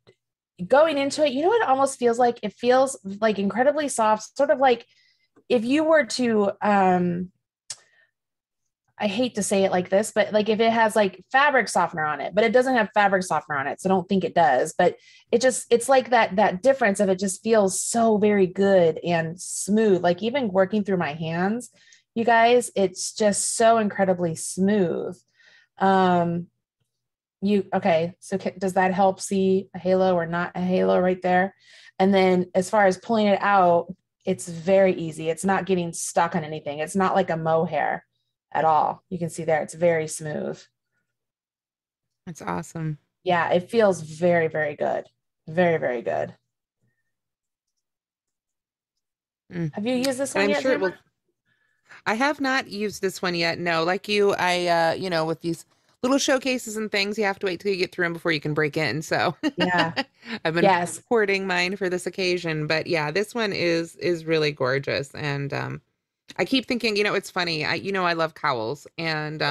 Speaker 1: going into it, you know what it almost feels like? It feels like incredibly soft, sort of like if you were to, I hate to say it like this, but like if it has like fabric softener on it, but it doesn't have fabric softener on it. So I don't think it does, but it's like that difference of it just feels so very good and smooth. Like even working through my hands, you guys, it's just so incredibly smooth. Okay. So does that help see a halo or not a halo right there? And then as far as pulling it out, it's very easy. It's not getting stuck on anything. It's not like a mohair at all. You can see there, it's very smooth.
Speaker 3: That's awesome.
Speaker 1: Yeah, it feels very, very good. Very, very good. Have you used this one yet? Sure
Speaker 3: I have not used this one yet. No, like you, I, with these little showcases and things, you have to wait till you get through them before you can break in. So
Speaker 1: yeah,
Speaker 3: I've been hoarding mine for this occasion, but yeah, this one is really gorgeous. And, I keep thinking, it's funny. I love cowls, and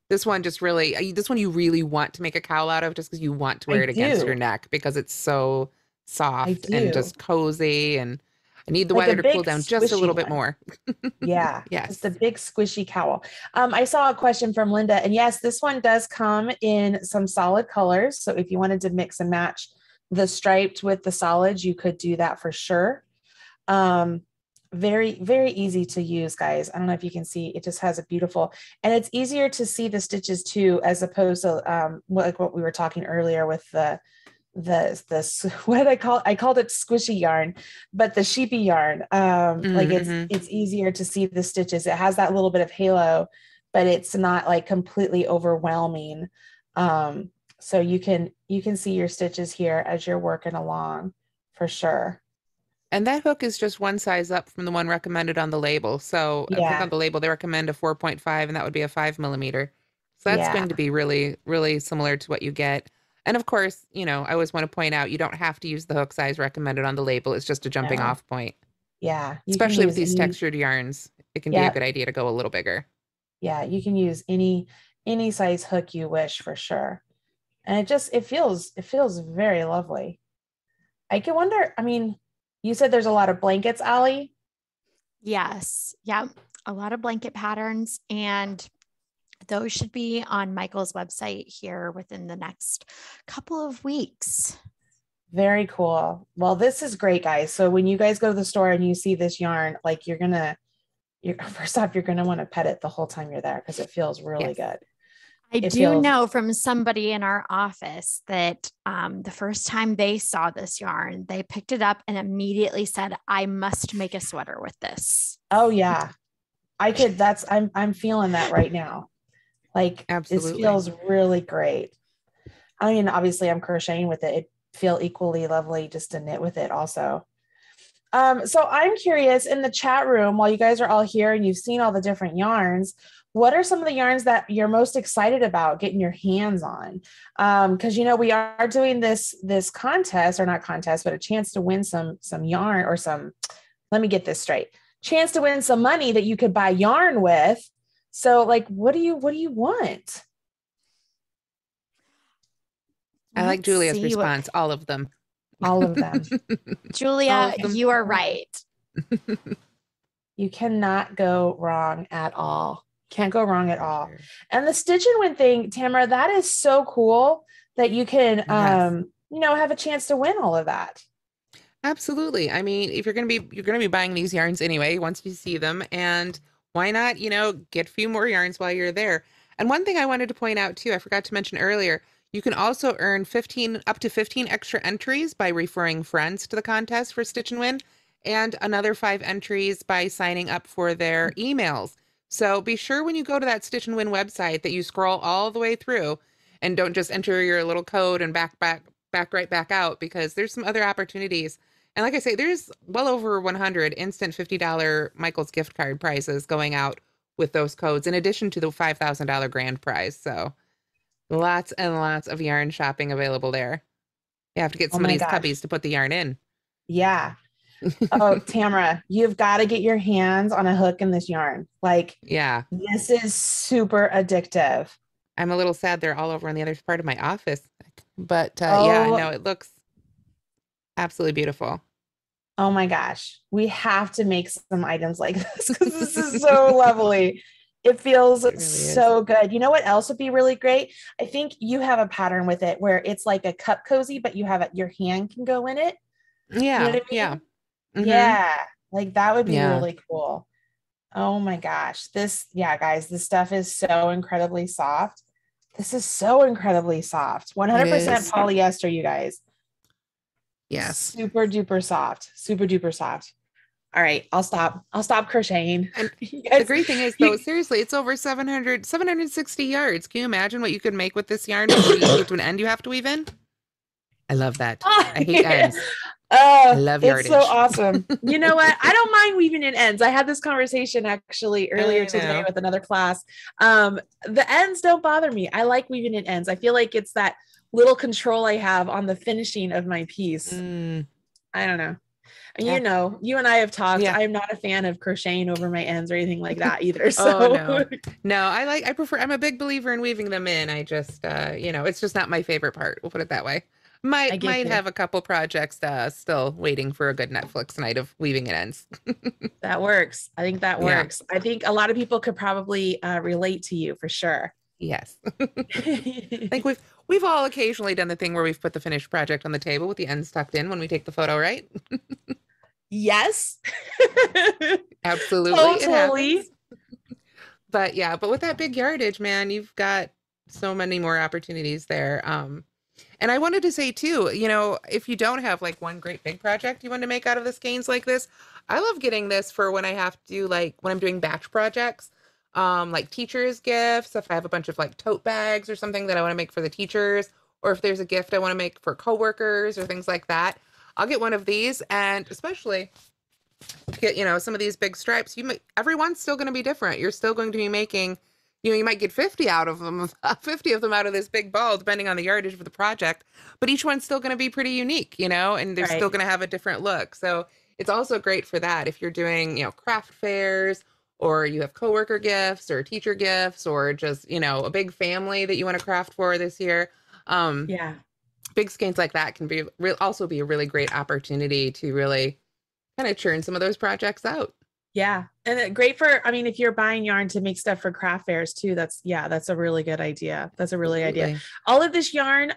Speaker 3: this one just really, this one you really want to make a cowl out of just because you want to wear it against your neck because it's so soft and just cozy, and I need the weather to cool down just a little bit more.
Speaker 1: Yeah. Yes. It's the big squishy cowl. I saw a question from Linda, and yes, this one does come in some solid colors. So if you wanted to mix and match the striped with the solids, you could do that for sure. Very, very easy to use, guys. I don't know if you can see, it just has a beautiful, and it's easier to see the stitches too, as opposed to like what we were talking earlier with the what did I called it squishy yarn, but the sheepy yarn. Like it's easier to see the stitches. It has that little bit of halo, but it's not like completely overwhelming. So you can see your stitches here as you're working along, for sure.
Speaker 3: And that hook is just one size up from the one recommended on the label. So I think on the label, they recommend a 4.5, and that would be a 5mm. So that's going to be really, really similar to what you get. And of course, you know, I always want to point out, you don't have to use the hook size recommended on the label. It's just a jumping off point.
Speaker 1: Yeah.
Speaker 3: Especially with these textured yarns, it can be a good idea to go a little bigger.
Speaker 1: Yeah. You can use any size hook you wish, for sure. And it feels very lovely. I can wonder, I mean, you said there's a lot of blankets, Allie?
Speaker 2: Yes. Yeah. A lot of blanket patterns, and those should be on Michael's website here within the next couple of weeks.
Speaker 1: Very cool. Well, this is great, guys. So when you guys go to the store and you see this yarn, like first off, you're going to want to pet it the whole time you're there, because it feels really good.
Speaker 2: I do know from somebody in our office that the first time they saw this yarn, they picked it up and immediately said, I must make a sweater with this.
Speaker 1: Oh yeah. I'm feeling that right now. Like, absolutely. This feels really great. I mean, obviously I'm crocheting with it. It feels equally lovely just to knit with it also. So I'm curious, in the chat room, while you guys are all here and you've seen all the different yarns, what are some of the yarns that you're most excited about getting your hands on? Because, you know, we are doing this contest, or not contest, but a chance to win some yarn, or let me get this straight, chance to win some money that you could buy yarn with. So like, what do you want?
Speaker 3: I like Julia's response. All of them.
Speaker 1: All of them.
Speaker 2: Julia, you are right.
Speaker 1: You cannot go wrong at all. Can't go wrong at all. And the stitch and win thing, Tamara, that is so cool that you can, you know, have a chance to win all of that.
Speaker 3: Absolutely. I mean, if you're going to be buying these yarns anyway, once you see them, and why not, you know, get a few more yarns while you're there. And one thing I wanted to point out too, I forgot to mention earlier, you can also earn up to 15 extra entries by referring friends to the contest for Stitch and Win, and another 5 entries by signing up for their emails. So be sure when you go to that Stitch and Win website that you scroll all the way through and don't just enter your little code and back right back out, because there's some other opportunities. And like I say, there's well over 100 instant $50 Michael's gift card prizes going out with those codes, in addition to the $5,000 grand prize. So lots and lots of yarn shopping available there. You have to get some of these cubbies to put the yarn in.
Speaker 1: Yeah. Oh, Tamara, you've got to get your hands on a hook in this yarn. Like, yeah, this is super addictive.
Speaker 3: I'm a little sad they're all over on the other part of my office, but yeah, no, it looks absolutely beautiful.
Speaker 1: Oh my gosh, we have to make some items like this, because this is so lovely. It feels really so good. You know what else would be really great? I think you have a pattern with it where it's like a cup cozy, but you have your hand can go in it.
Speaker 3: Yeah. You know what I mean? Yeah.
Speaker 1: Mm-hmm. Yeah. Like that would be really cool. Oh my gosh. Guys, this stuff is so incredibly soft. This is so incredibly soft. 100% polyester, you guys.
Speaker 3: Yes.
Speaker 1: Super duper soft. Super duper soft. All right. I'll stop crocheting.
Speaker 3: And the great thing is, though, seriously, it's over 760 yards. Can you imagine what you could make with this yarn before you get to an end you have to weave in? I love that. I hate ends. I love yardage.
Speaker 1: It's so awesome. You know what? I don't mind weaving in ends. I had this conversation actually earlier today with another class. The ends don't bother me. I like weaving in ends. I feel like it's that little control I have on the finishing of my piece. I don't know. You know, you and I have talked. I'm not a fan of crocheting over my ends or anything like that either. So
Speaker 3: no, I'm a big believer in weaving them in. I just, you know, it's just not my favorite part. We'll put it that way. Might have a couple projects still waiting for a good Netflix night of weaving in ends.
Speaker 1: That works. I think that works. I think a lot of people could probably relate to you for sure.
Speaker 3: Yes. I think we've all occasionally done the thing where we've put the finished project on the table with the ends tucked in when we take the photo, right?
Speaker 1: Yes.
Speaker 3: Absolutely.
Speaker 1: Totally.
Speaker 3: But yeah, but with that big yardage, man, you've got so many more opportunities there. And I wanted to say too, you know, if you don't have like one great big project you want to make out of the skeins like this, I love getting this for when I have to, like when I'm doing batch projects, like teachers' gifts, if I have a bunch of like tote bags or something that I want to make for the teachers, or if there's a gift I want to make for coworkers or things like that, I'll get one of these. And especially get, you know, some of these big stripes, everyone's still going to be different. You're still going to be making, you know, you might get 50 out of them, 50 of them out of this big ball, depending on the yardage of the project, but each one's still going to be pretty unique, you know, and they're still going to have a different look. So it's also great for that. If you're doing, you know, craft fairs, or you have coworker gifts or teacher gifts, or just, you know, a big family that you want to craft for this year.
Speaker 1: Yeah.
Speaker 3: Big skeins like that can be also be a really great opportunity to really kind of churn some of those projects out.
Speaker 1: Yeah. And great for, I mean, if you're buying yarn to make stuff for craft fairs too, that's a really good idea. That's a really idea. All of this yarn,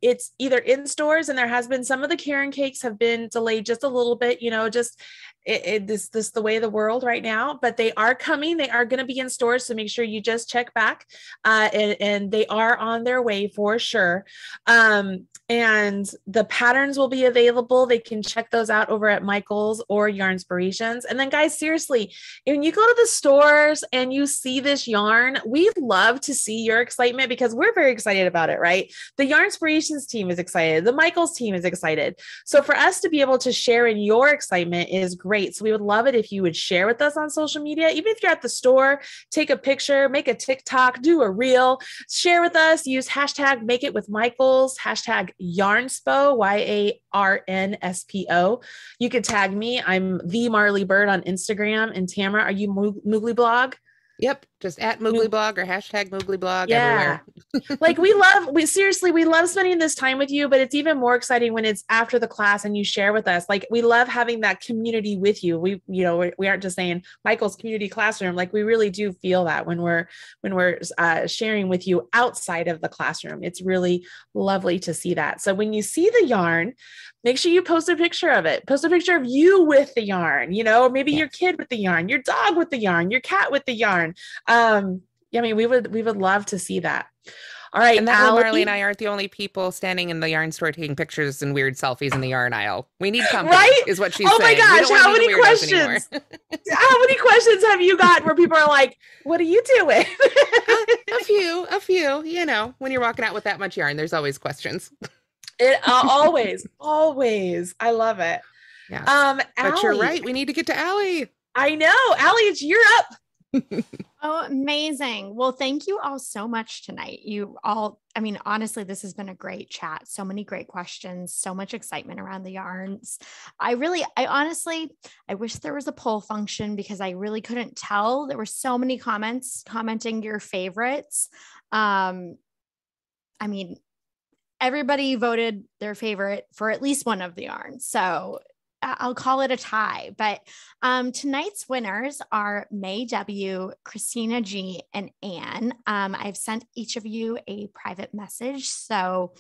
Speaker 1: it's either in stores, and there has been some of the Caron cakes have been delayed just a little bit, you know, just this the way of the world right now, but they are coming. They are going to be in stores. So make sure you just check back, and they are on their way for sure. And the patterns will be available. They can check those out over at Michael's or Yarnspirations. And then guys, seriously, when you go to the stores and you see this yarn, we love to see your excitement because we're very excited about it, right? The Yarnspirations team is excited. The Michael's team is excited. So for us to be able to share in your excitement is great. So we would love it if you would share with us on social media. Even if you're at the store, take a picture, make a TikTok, do a reel, share with us, use hashtag make it with Michael's, hashtag Yarnspo, YARNSPO. You could tag me. I'm the Marley Bird on Instagram. And Tamara, are you Moogly Blog?
Speaker 3: Yep. Just at Moogly Blog or hashtag Moogly Blog
Speaker 1: everywhere. Like we love spending this time with you, but it's even more exciting when it's after the class and you share with us. Like we love having that community with you. We aren't just saying Michael's community classroom. Like we really do feel that when we're sharing with you outside of the classroom. It's really lovely to see that. So when you see the yarn, make sure you post a picture of it. Post a picture of you with the yarn, you know, or maybe your kid with the yarn, your dog with the yarn, your cat with the yarn. I mean, we would love to see that. All right.
Speaker 3: And that way Marley and I aren't the only people standing in the yarn store taking pictures and weird selfies in the yarn aisle. We need company, right? Is what she's saying.
Speaker 1: Oh my gosh, how many questions? How many questions have you got where people are like, what are you doing?
Speaker 3: A few, you know, when you're walking out with that much yarn, there's always questions.
Speaker 1: Always. I love it.
Speaker 3: Yeah. But you're right. We need to get to Allie.
Speaker 1: I know. Allie, you're up.
Speaker 2: Oh, amazing. Well, thank you all so much tonight. Honestly, this has been a great chat. So many great questions, so much excitement around the yarns. I honestly wish there was a poll function because I really couldn't tell. There were so many commenting your favorites. Everybody voted their favorite for at least one of the yarns. So I'll call it a tie, but tonight's winners are May W, Christina G, and Anne. I've sent each of you a private message, so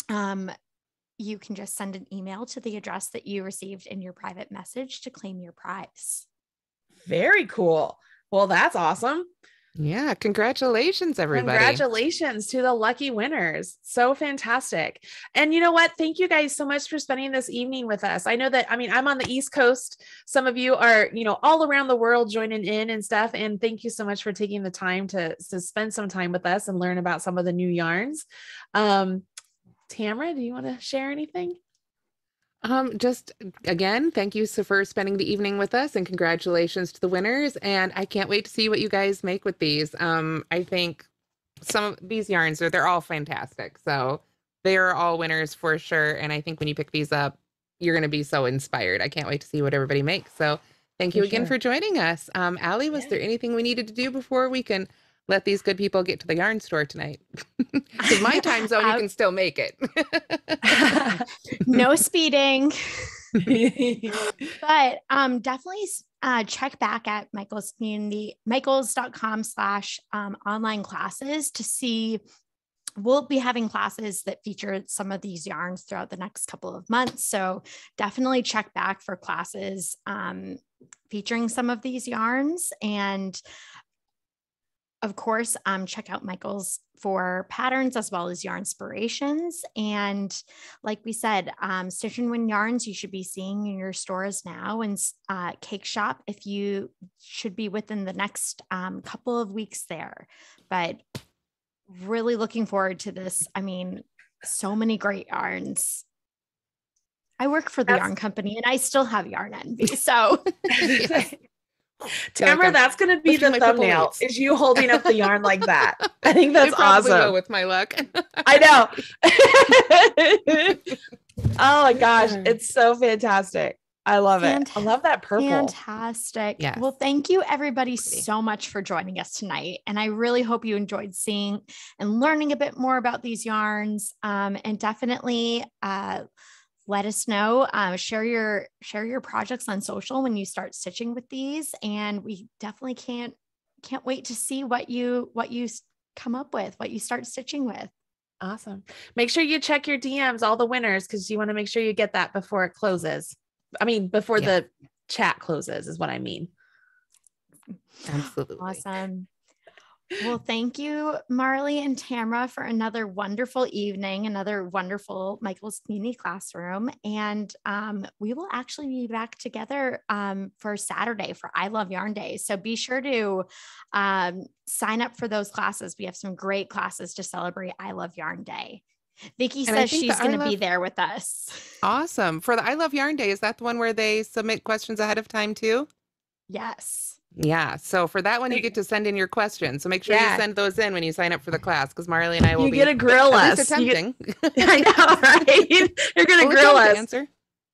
Speaker 2: you can just send an email to the address that you received in your private message to claim your prize.
Speaker 1: Very cool. Well, that's awesome.
Speaker 3: Yeah. Congratulations, everybody.
Speaker 1: Congratulations to the lucky winners. So fantastic. And you know what? Thank you guys so much for spending this evening with us. I know that, I'm on the East Coast. Some of you are, all around the world joining in and stuff. And thank you so much for taking the time to spend some time with us and learn about some of the new yarns. Tamara, do you want to share anything?
Speaker 3: Just again, thank you for spending the evening with us and congratulations to the winners. And I can't wait to see what you guys make with these. I think some of these yarns they're all fantastic. So they are all winners for sure. And I think when you pick these up, you're going to be so inspired. I can't wait to see what everybody makes. So thank you again for joining us. Allie, was there anything we needed to do before we can let these good people get to the yarn store tonight? Because my time zone, you can still make it.
Speaker 2: No speeding. But definitely check back at Michael's community, michaels.com/online classes to see we'll be having classes that feature some of these yarns throughout the next couple of months. So definitely check back for classes featuring some of these yarns. And of course, check out Michael's for patterns as well as yarn inspirations. And like we said, Stitch and Win yarns you should be seeing in your stores now, and Cake Shop if you should be within the next couple of weeks there. But really looking forward to this. I mean, so many great yarns. I work for the yarn company and I still have yarn envy. So
Speaker 1: Tamara, that's going to be the thumbnail is you holding up the yarn like that. I think that's awesome.
Speaker 3: Will with my luck.
Speaker 1: I know. Oh my gosh. It's so fantastic. I love it. I love that purple.
Speaker 2: Fantastic. Yes. Well, thank you everybody so much for joining us tonight. And I really hope you enjoyed seeing and learning a bit more about these yarns. And definitely let us know, share your projects on social when you start stitching with these. And we definitely can't wait to see what you come up with, what you start stitching with.
Speaker 1: Awesome. Make sure you check your DMs, all the winners, because you want to make sure you get that before it closes. I mean, before the chat closes is what I mean.
Speaker 3: Absolutely.
Speaker 2: Awesome. Well, thank you, Marley and Tamara, for another wonderful evening, another wonderful Michael's Community Classroom. And we will actually be back together for Saturday for I Love Yarn Day. So be sure to sign up for those classes. We have some great classes to celebrate I Love Yarn Day. Vicky says she's going to be there with us.
Speaker 3: Awesome. For the I Love Yarn Day, is that the one where they submit questions ahead of time too?
Speaker 2: Yes.
Speaker 3: Yeah. So for that one, you get to send in your questions. So make sure you send those in when you sign up for the class, because Marley and I will be.
Speaker 1: You get to grill us.
Speaker 3: Attempting.
Speaker 1: I know, right? You're going to grill us.
Speaker 3: Answer.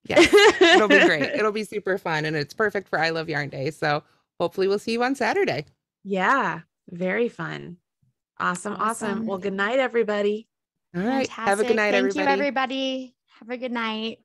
Speaker 3: Yes. It'll be great. It'll be super fun. And it's perfect for I Love Yarn Day. So hopefully we'll see you on Saturday.
Speaker 1: Yeah. Very fun. Awesome. Well, good night, everybody.
Speaker 3: All right. Have a good night, everybody.
Speaker 2: Thank you, everybody. Have a good night.